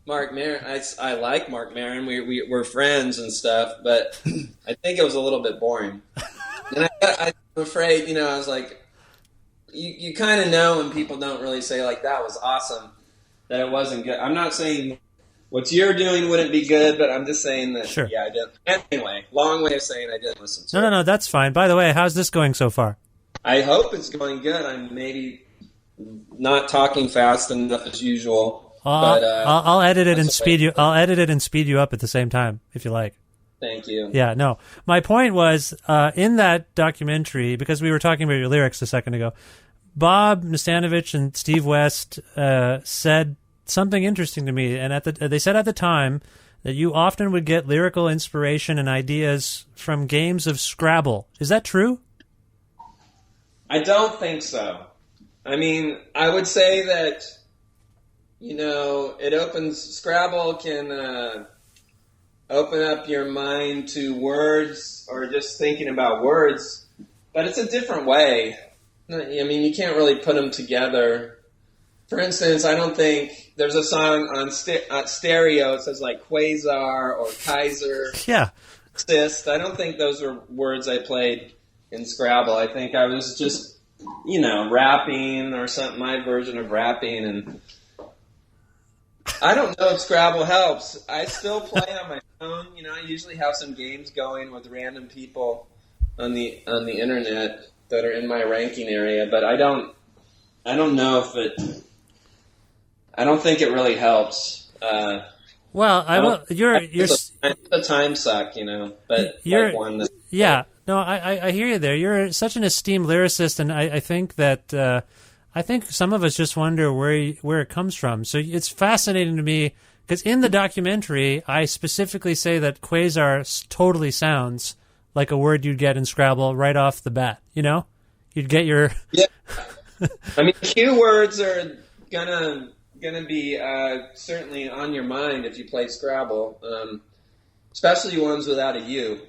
Mark Maron. I like Mark Maron. We're friends and stuff, but I think it was a little bit boring. And I'm afraid, I was like, you kind of know when people don't really say like, that was awesome, that it wasn't good. I'm not saying what you're doing wouldn't be good, but I'm just saying that, sure. Yeah, I didn't. Anyway, long way of saying I didn't listen to it. No, that's fine. By the way, how's this going so far? I hope it's going good. I'm maybe not talking fast enough as usual. But I'll edit it and speed you. I'll edit it and speed you up at the same time if you like. Thank you. Yeah, no. My point was in that documentary, because we were talking about your lyrics a second ago, Bob Nastanovich and Steve West said something interesting to me, and they said at the time that you often would get lyrical inspiration and ideas from games of Scrabble. Is that true? I don't think so. I mean, I would say that, Scrabble can open up your mind to words or just thinking about words, but it's a different way. I mean, you can't really put them together. For instance, I don't think there's a song on stereo. It says like Quasar or Kaiser. Yeah. Cyst. I don't think those were words I played in Scrabble. I think I was just, rapping or something, my version of rapping. And I don't know if Scrabble helps. I still play on my phone. I usually have some games going with random people on the internet that are in my ranking area, but I don't know if it. I don't think it really helps. Well, you're it's a time suck, but you're like one that, yeah. No, I hear you there. You're such an esteemed lyricist, and I think that I think some of us just wonder where it comes from. So it's fascinating to me because in the documentary, I specifically say that Quasar totally sounds like a word you'd get in Scrabble right off the bat. You'd get your yeah. I mean, cue words are gonna be certainly on your mind if you play Scrabble, especially ones without a U.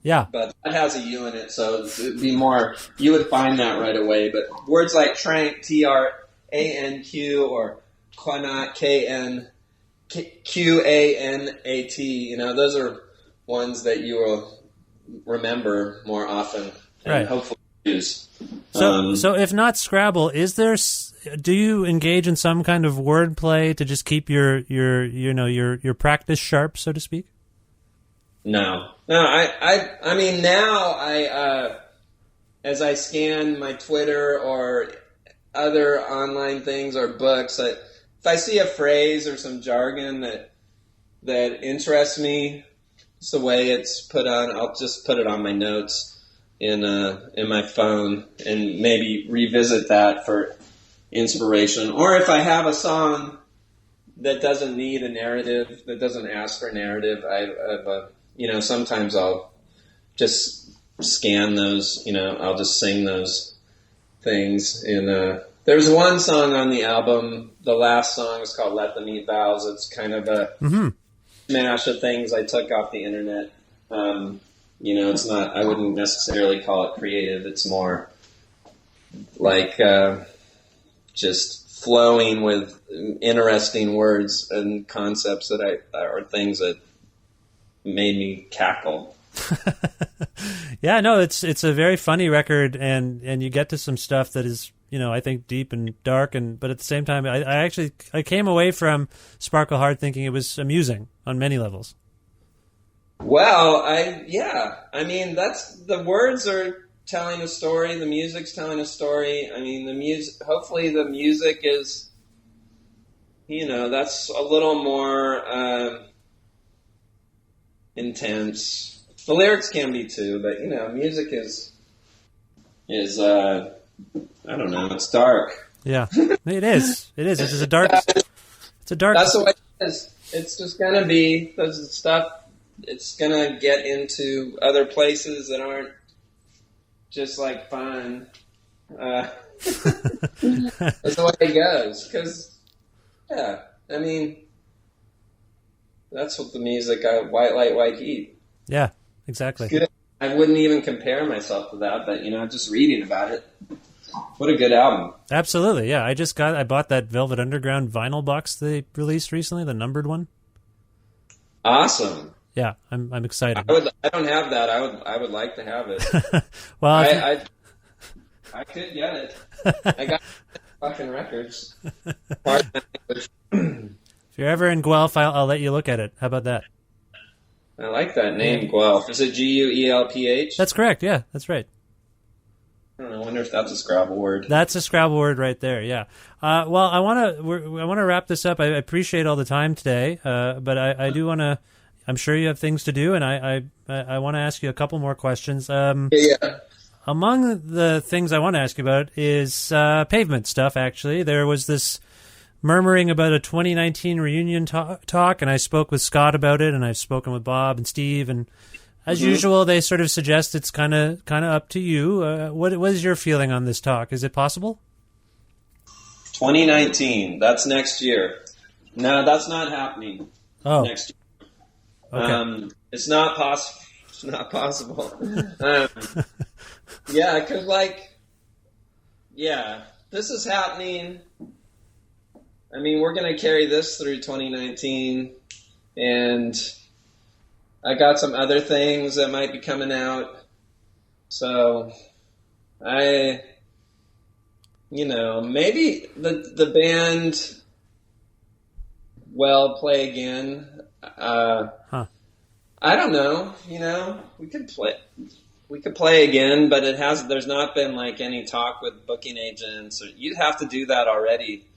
Yeah. But that has a U in it, so it'd be more, you would find that right away. But words like trank, T-R-A-N-Q, or Quanat, K-N-Q-A-N-A-T, those are ones that you will remember more often and right. hopefully use. So if not Scrabble, do you engage in some kind of wordplay to just keep your practice sharp, so to speak? No. I mean, now as I scan my Twitter or other online things or books, if I see a phrase or some jargon that interests me, it's the way it's put on, I'll just put it on my notes in my phone and maybe revisit that for inspiration. Or if I have a song that doesn't need a narrative, that doesn't ask for a narrative, sometimes I'll just scan those, I'll just sing those things. And there's one song on the album, the last song is called Let Them Eat Vows. It's kind of a smash of things I took off the internet. It's not, I wouldn't necessarily call it creative. It's more like just flowing with interesting words and concepts or things that made me cackle. Yeah, no, it's a very funny record, and you get to some stuff that is, I think deep and dark, but at the same time, I came away from Sparkle Hard thinking it was amusing on many levels. Well, that's the words are telling a story, the music's telling a story. I mean, hopefully the music is, that's a little more intense. The lyrics can be too, but music is I don't know, it's dark. Yeah, it is. It is. It's a dark. It's a dark. That's the way it is. It's just gonna be the stuff. It's gonna get into other places that aren't just like fun. That's the way it goes. Because, yeah, I mean, that's what the music. White light, white heat. Yeah, exactly. It's good. I wouldn't even compare myself to that, but just reading about it. What a good album. Absolutely, yeah. I bought that Velvet Underground vinyl box they released recently, the numbered one. Awesome. Yeah, I'm excited. I don't have that. I would like to have it. Well, I could get it. I got fucking records. If you're ever in Guelph, I'll let you look at it. How about that? I like that name, Guelph. Is it Guelph? That's correct. Yeah, that's right. I don't know. I wonder if that's a Scrabble word. That's a Scrabble word right there. Yeah. Well, I want to wrap this up. I appreciate all the time today, but I do want to. I'm sure you have things to do, and I want to ask you a couple more questions. Yeah. Among the things I want to ask you about is Pavement stuff. Actually, there was this murmuring about a 2019 reunion talk, and I spoke with Scott about it, and I've spoken with Bob and Steve, and as usual, they sort of suggest it's kind of up to you. What is your feeling on this talk? Is it possible? 2019. That's next year. No, that's not happening. Next year. Okay. It's not possible. It's not possible. Yeah, because this is happening. I mean, we're going to carry this through 2019, and I got some other things that might be coming out. So maybe the band will play again. I don't know. We could play again, but there's not been any talk with booking agents, or you'd have to do that already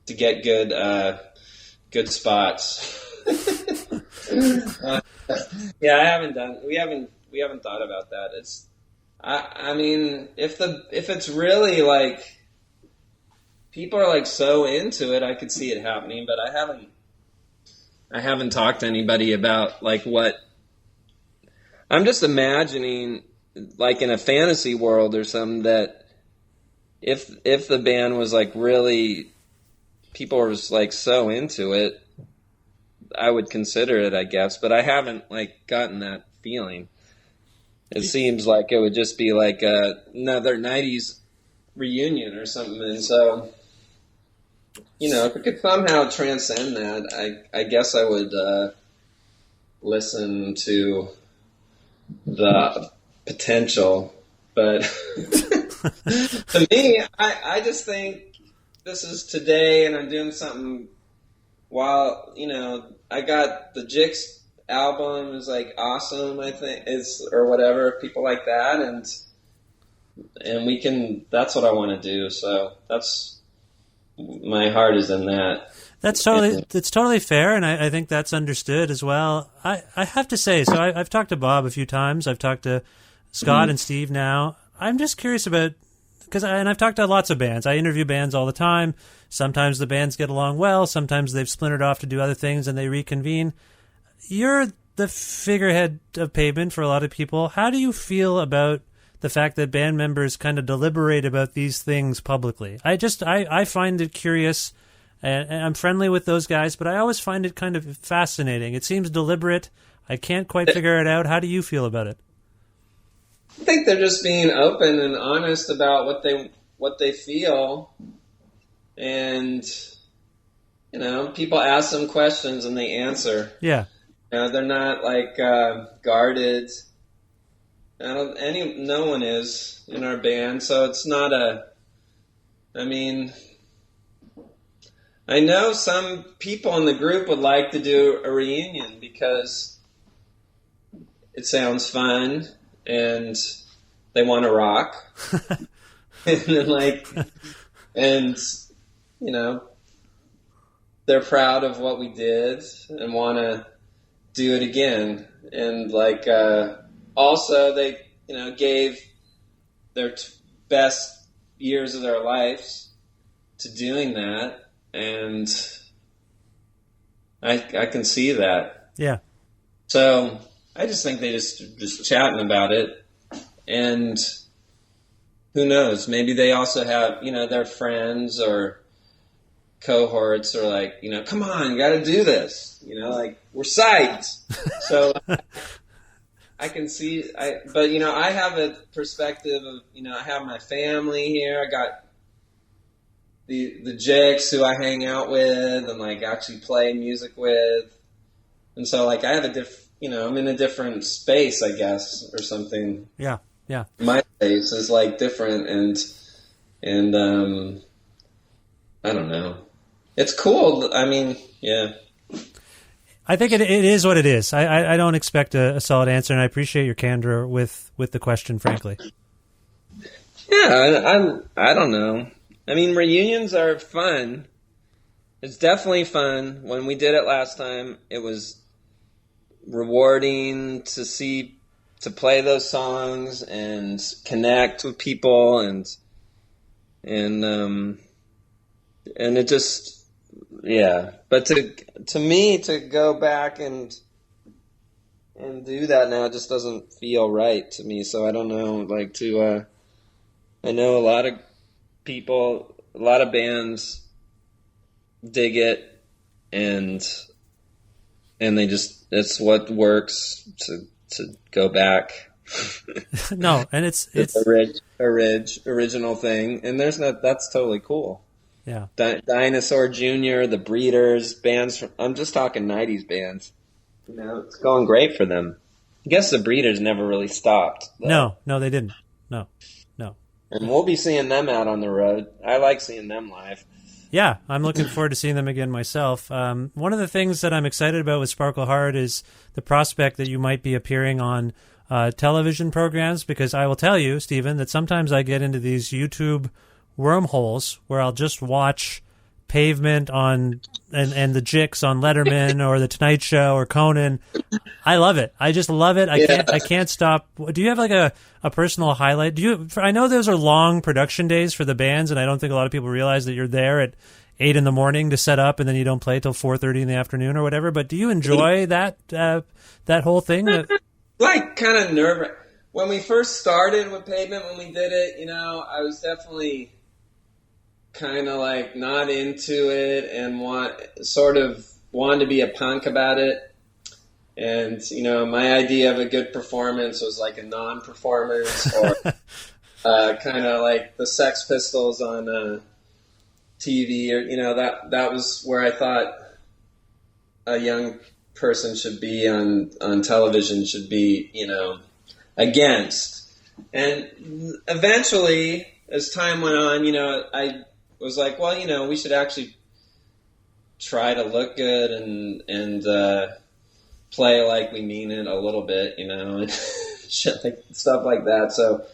to get good spots. Yeah, we haven't thought about that. I mean, if it's really people are so into it, I could see it happening, but I haven't talked to anybody about what. I'm just imagining in a fantasy world or something that if the band was really, people were so into it, I would consider it, I guess, but I haven't gotten that feeling. It seems like it would just be another 90s reunion or something, and so if we could somehow transcend that, I guess I would listen to the potential, but to me, I just think this is today, and I'm doing something while I got the Jicks album is awesome, I think, or whatever, people like that, and we can. That's what I want to do. So that's my heart is in that. It's totally fair, and I think that's understood as well. I have to say, so I've talked to Bob a few times. I've talked to Scott and Steve now. I'm just curious about, and I've talked to lots of bands. I interview bands all the time. Sometimes the bands get along well. Sometimes they've splintered off to do other things and they reconvene. You're the figurehead of Pavement for a lot of people. How do you feel about the fact that band members kind of deliberate about these things publicly? I find it curious. And I'm friendly with those guys, but I always find it kind of fascinating. It seems deliberate. I can't quite figure it out. How do you feel about it? I think they're just being open and honest about what they feel, and people ask them questions and they answer. Yeah, they're not guarded. No one is in our band, so it's not a. I mean. I know some people in the group would like to do a reunion because it sounds fun and they want to rock. and then they're proud of what we did and want to do it again. And also they, gave their best years of their lives. to doing that, and I can see that. Yeah. So I just think they just chatting about it, and who knows? Maybe they also have, their friends or cohorts are like, come on, you got to do this. Like, we're psyched. So I can see, but I have a perspective of, I have my family here. I got the Jicks who I hang out with and like actually play music with, and so like I have I'm in a different space, I guess, or something. Yeah, yeah. My space is like different, and I don't know. It's cool. I mean, yeah. I think it is what it is. I don't expect a solid answer, and I appreciate your candor with the question, frankly. Yeah, I don't know. I mean, reunions are fun. It's definitely fun. When we did it last time, it was rewarding to play those songs and connect with people, and it just, yeah. But to me, to go back and do that now just doesn't feel right to me. So I don't know, like I know a lot of people, a lot of bands dig it, and it's what works to go back. No, and it's original thing, and that's totally cool. Yeah. Dinosaur Jr., the Breeders, bands I'm just talking 90s bands. It's going great for them. I guess the Breeders never really stopped, though. No, they didn't. No. And we'll be seeing them out on the road. I like seeing them live. Yeah, I'm looking forward to seeing them again myself. One of the things that I'm excited about with Sparkle Heart is the prospect that you might be appearing on television programs, because I will tell you, Stephen, that sometimes I get into these YouTube wormholes where I'll just watch Pavement on and the Jicks on Letterman or the Tonight Show or Conan. I love it. I just love it. I can't stop. Do you have like a personal highlight? I know those are long production days for the bands, and I don't think a lot of people realize that you're there at 8 a.m. to set up, and then you don't play till 4:30 in the afternoon or whatever. But do you enjoy that whole thing? Like kind of nerve. When we first started with Pavement, when we did it, I was definitely kind of like not into it and wanted to be a punk about it. And, my idea of a good performance was like a non-performance, or kind of like the Sex Pistols on TV, or, that was where I thought a young person should be on television, should be, against. And eventually, as time went on, I was like, well, we should actually try to look good and play like we mean it a little bit, and shit, like stuff like that. So,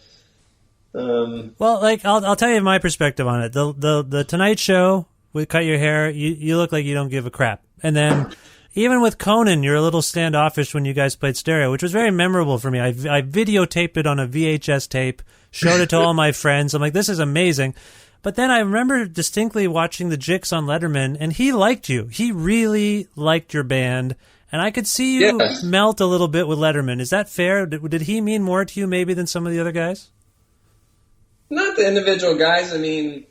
well, like I'll tell you my perspective on it. The Tonight Show, we cut your hair, you look like you don't give a crap, and then even with Conan, you're a little standoffish when you guys played stereo, which was very memorable for me. I videotaped it on a VHS tape, showed it to all my friends. I'm like, this is amazing. But then I remember distinctly watching the Jicks on Letterman, and he liked you. He really liked your band, and I could see you melt a little bit with Letterman. Is that fair? Did he mean more to you maybe than some of the other guys? Not the individual guys, I mean,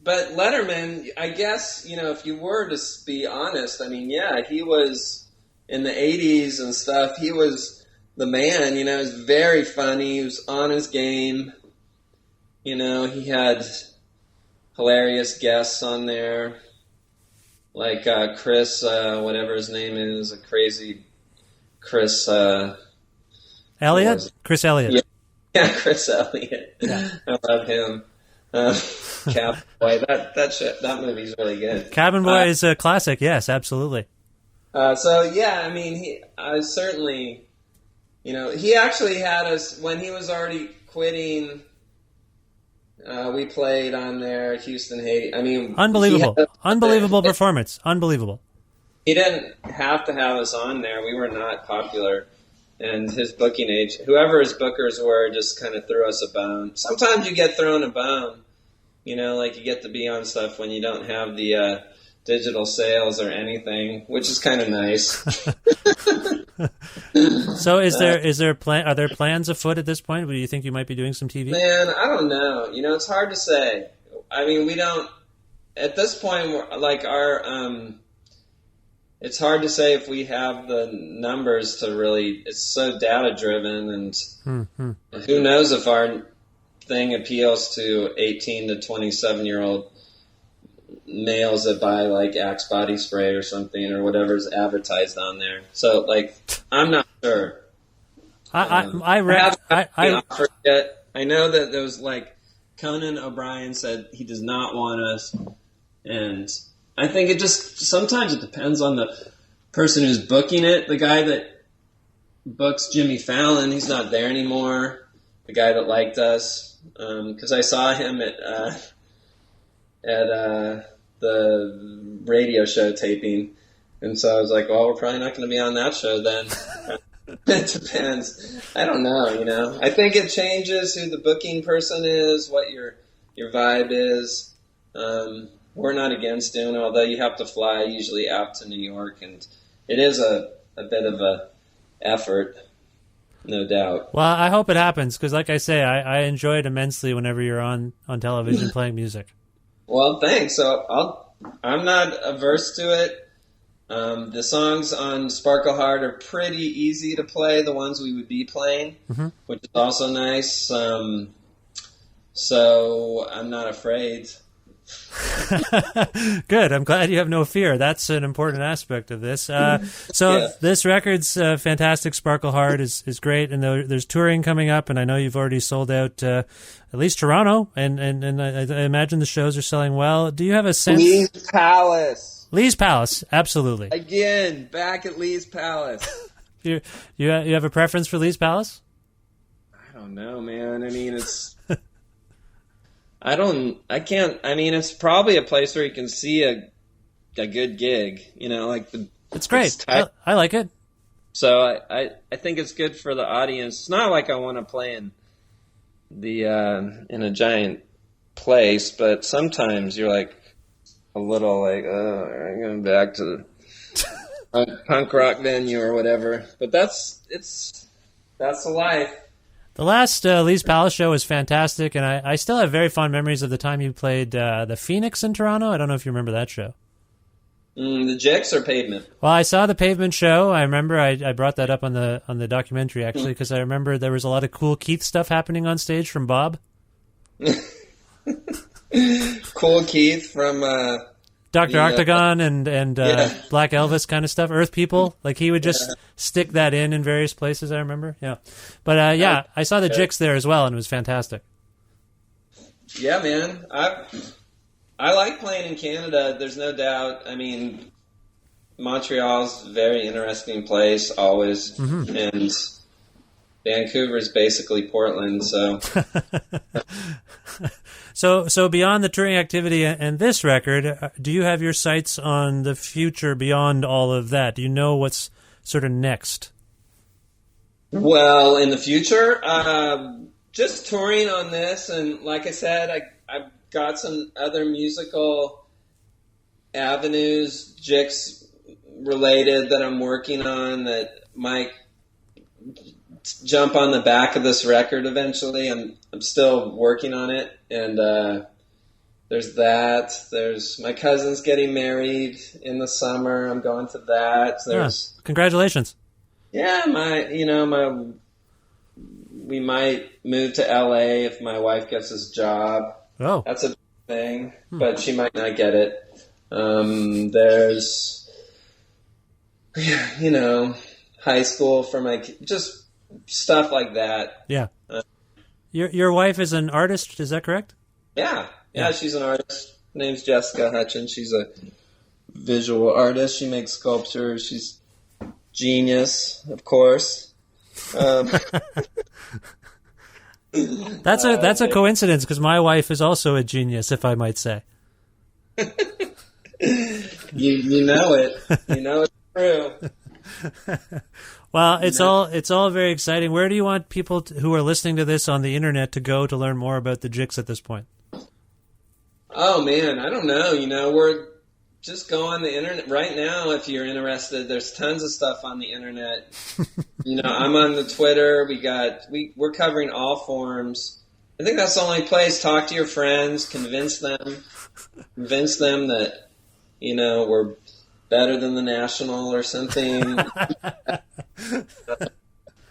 but Letterman, I guess, if you were to be honest, I mean, yeah, he was in the 80s and stuff. He was the man, he was very funny. He was on his game. He had hilarious guests on there, like Chris, whatever his name is, a crazy Chris. Elliott? Chris Elliott. Yeah, Chris Elliott. Yeah. I love him. Cabin Boy, that movie's really good. Cabin Boy is a classic, yes, absolutely. So, yeah, I mean, I certainly, he actually had us, when he was already quitting. We played on there, Houston, Haiti. I mean, unbelievable performance. Unbelievable. He didn't have to have us on there. We were not popular, and his booking agent, whoever his bookers were, just kind of threw us a bone. Sometimes you get thrown a bone, You know, like you get to be on stuff when you don't have the digital sales or anything, which is kind of nice. So are there plans afoot at this point? Do you think you might be doing some TV? Man, I don't know. You know, it's hard to say. I mean, we don't at this point. Like it's hard to say if we have the numbers to really. It's so data driven, and who knows if our thing appeals to 18 to 27-year-old males that buy like Axe body spray or something or whatever's advertised on there. So like, I'm not sure. I offered yet. I know that there was like Conan O'Brien said he does not want us, and I think it just sometimes it depends on the person who's booking it. The guy that books Jimmy Fallon, he's not there anymore. The guy that liked us, because I saw him at the radio show taping, and so I was like, well, we're probably not going to be on that show then. It depends. I don't know, you know. I think it changes who the booking person is, what your vibe is. We're not against doing it, although you have to fly usually out to New York, and it is a bit of a effort. No doubt. Well, I hope it happens because, like I say, I enjoy it immensely whenever you're on television playing music. Well, thanks. So I'm not averse to it. The songs on Sparkle Heart are pretty easy to play, the ones we would be playing, which is also nice. So I'm not afraid. Good. I'm glad you have no fear. That's an important aspect of this. This record's fantastic. Sparkle Heart is great, and there's touring coming up, and I know you've already sold out at least Toronto, and I imagine the shows are selling well. Do you have a sense? Lee's Palace, absolutely. Again, back at Lee's Palace. You have a preference for Lee's Palace? I don't know, man. I mean, it's. It's probably a place where you can see a good gig, you know, like it's great. I like it. So I think it's good for the audience. It's not like I want to play in a giant place, but sometimes you're like a little like, I'm going back to the punk rock venue or whatever. But that's the life. The last Lee's Palace show was fantastic, and I still have very fond memories of the time you played the Phoenix in Toronto. I don't know if you remember that show. The Jicks or Pavement? Well, I saw the Pavement show. I remember I brought that up on the documentary, actually, because I remember there was a lot of cool Keith stuff happening on stage from Bob. Cool Keith from... Dr. Octagon and Black Elvis kind of stuff, Earth People. Like he would just stick that in various places, I remember. Yeah. But I saw the Jicks there as well, and it was fantastic. Yeah, man. I like playing in Canada, there's no doubt. I mean, Montreal's a very interesting place, always. And Vancouver's basically Portland, so... So beyond the touring activity and this record, do you have your sights on the future beyond all of that? Do you know what's sort of next? Well, in the future, just touring on this, and like I said, I've got some other musical avenues, Jicks related, that I'm working on that might jump on the back of this record eventually. I'm still working on it, and there's that. There's my cousin's getting married in the summer. I'm going to that. There's congratulations. Yeah, we might move to LA if my wife gets this job. Oh, that's a thing, but she might not get it. There's high school for my just stuff like that. Yeah. Your wife is an artist, is that correct? Yeah, she's an artist. Her name's Jessica Hutchins. She's a visual artist. She makes sculpture. She's genius, of course. That's a coincidence because my wife is also a genius, if I might say. You know it. You know it's true. Well, it's all very exciting. Where do you want people who are listening to this on the internet to go to learn more about the Jicks at this point? Oh man, I don't know. We're just go on the internet right now if you're interested. There's tons of stuff on the internet. I'm on the Twitter. We're covering all forms. I think that's the only place. Talk to your friends, convince them that we're better than the National or something.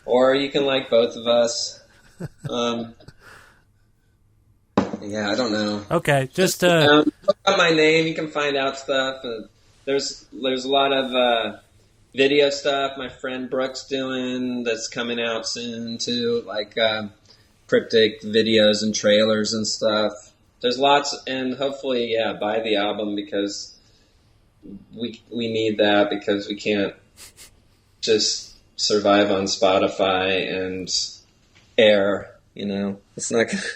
Or you can like both of us. Yeah, I don't know. Okay, just look up my name. You can find out stuff. There's a lot of video stuff my friend Brooke's doing that's coming out soon too, like cryptic videos and trailers and stuff. There's lots, and hopefully, buy the album because we need that because we can't just survive on Spotify and air. It's not gonna happen.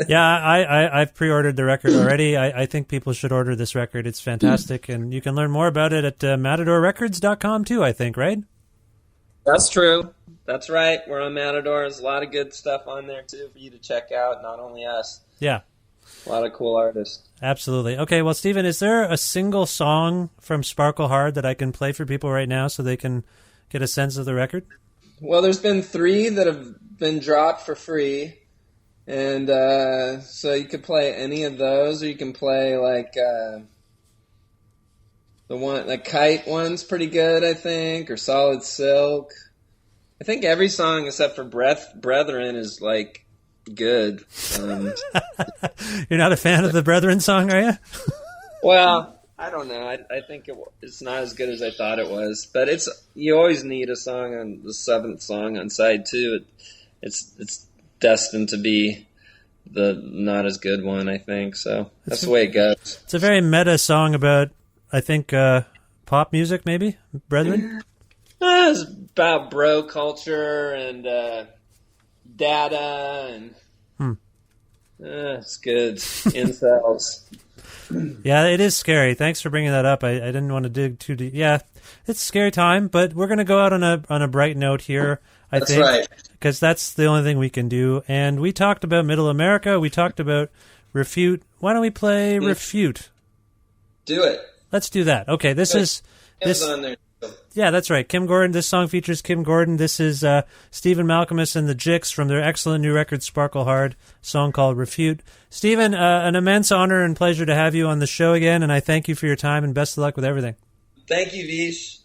Yeah, I've pre-ordered the record already. I think people should order this record. It's fantastic, and you can learn more about it at matadorrecords.com too, I think, right? That's true. That's right. We're on Matador. There's a lot of good stuff on there too for you to check out, not only us. Yeah. A lot of cool artists. Absolutely. Okay, well, Stephen, is there a single song from Sparkle Hard that I can play for people right now so they can get a sense of the record? Well, there's been 3 that have been dropped for free. And so you could play any of those, or you can play like the one, like Kite one's pretty good, I think, or Solid Silk. I think every song except for Brethren is like good. You're not a fan of the Brethren song, are you? Well, I don't know. I think it's not as good as I thought it was, but you always need a song on the 7th song on side 2. It's destined to be the not as good one, I think. So that's the way it goes. It's a very meta song about, I think, pop music, maybe? Brethren? It's about bro culture and data and it's good. Incels. Yeah, it is scary. Thanks for bringing that up. I didn't want to dig too deep. Yeah, it's a scary time, but we're going to go out on a bright note here, I think. That's right. Because that's the only thing we can do. And we talked about Middle America. We talked about Refute. Why don't we play Refute? Do it. Let's do that. Okay, Kim's on there. Yeah, that's right. Kim Gordon. This song features Kim Gordon. This is Stephen Malkmus and the Jicks from their excellent new record, Sparkle Hard, song called Refute. Stephen, an immense honor and pleasure to have you on the show again, and I thank you for your time and best of luck with everything. Thank you, Vish.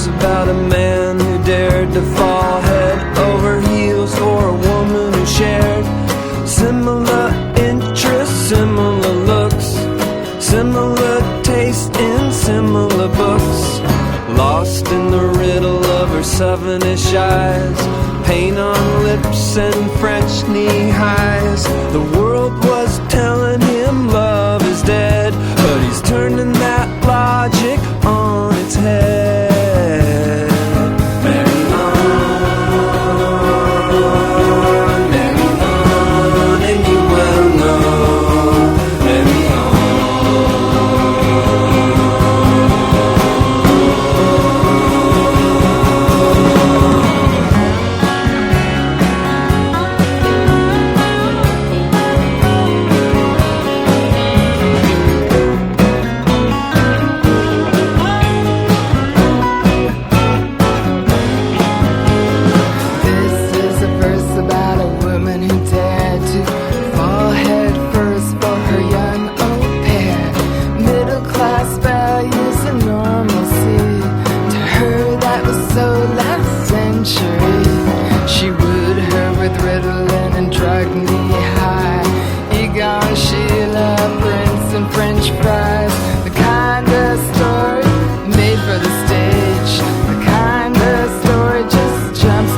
About a man who dared to fall head over heels for a woman who shared similar interests, similar looks, similar taste in similar books. Lost in the riddle of her 7-ish eyes, paint on lips and French knee highs. The world was telling him love is dead, but he's turning that logic on its head.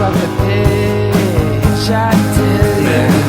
Off the page, I did.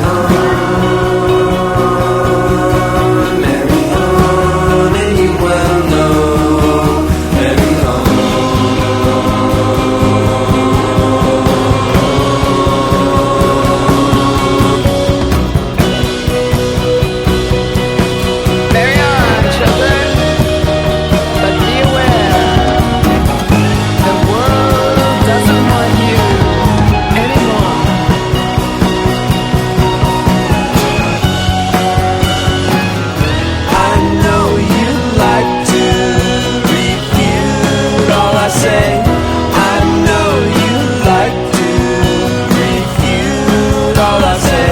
all I say.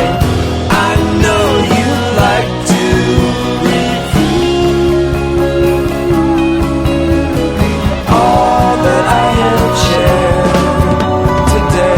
I know you like to read all that I have shared today.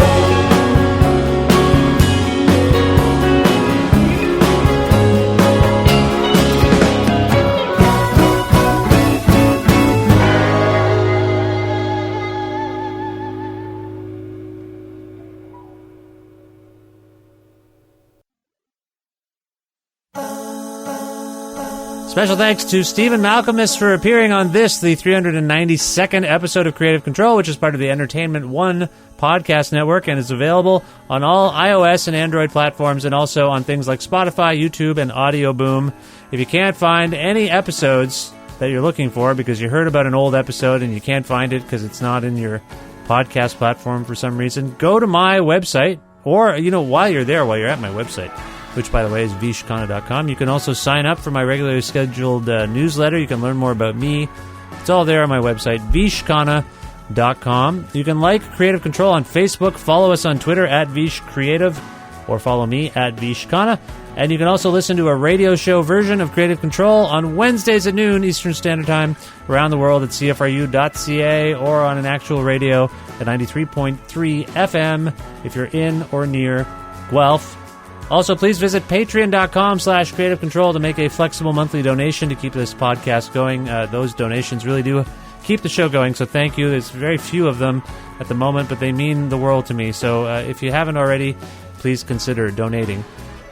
Special thanks to Stephen Malkmus for appearing on this, the 392nd episode of Creative Control, which is part of the Entertainment One podcast network and is available on all iOS and Android platforms and also on things like Spotify, YouTube, and Audio Boom. If you can't find any episodes that you're looking for because you heard about an old episode and you can't find it because it's not in your podcast platform for some reason, go to my website, or, while you're at my website, which, by the way, is vishkhanna.com. You can also sign up for my regularly scheduled newsletter. You can learn more about me. It's all there on my website, vishkhanna.com. You can like Creative Control on Facebook, follow us on Twitter at vishcreative, or follow me at vishkhanna. And you can also listen to a radio show version of Creative Control on Wednesdays at noon Eastern Standard Time around the world at cfru.ca or on an actual radio at 93.3 FM if you're in or near Guelph. Also, please visit patreon.com/Creative Control to make a flexible monthly donation to keep this podcast going. Those donations really do keep the show going, so thank you. There's very few of them at the moment, but they mean the world to me. So if you haven't already, please consider donating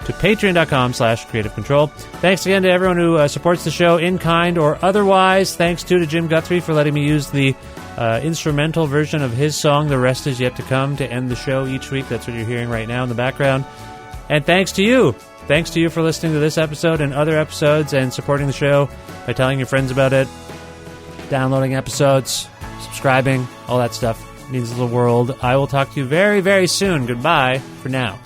to patreon.com/Creative Control. Thanks again to everyone who supports the show in kind or otherwise. Thanks to Jim Guthrie for letting me use the instrumental version of his song, The Rest Is Yet to Come, to end the show each week. That's what you're hearing right now in the background. And thanks to you. Thanks to you for listening to this episode and other episodes and supporting the show by telling your friends about it, downloading episodes, subscribing, all that stuff means the world. I will talk to you very, very soon. Goodbye for now.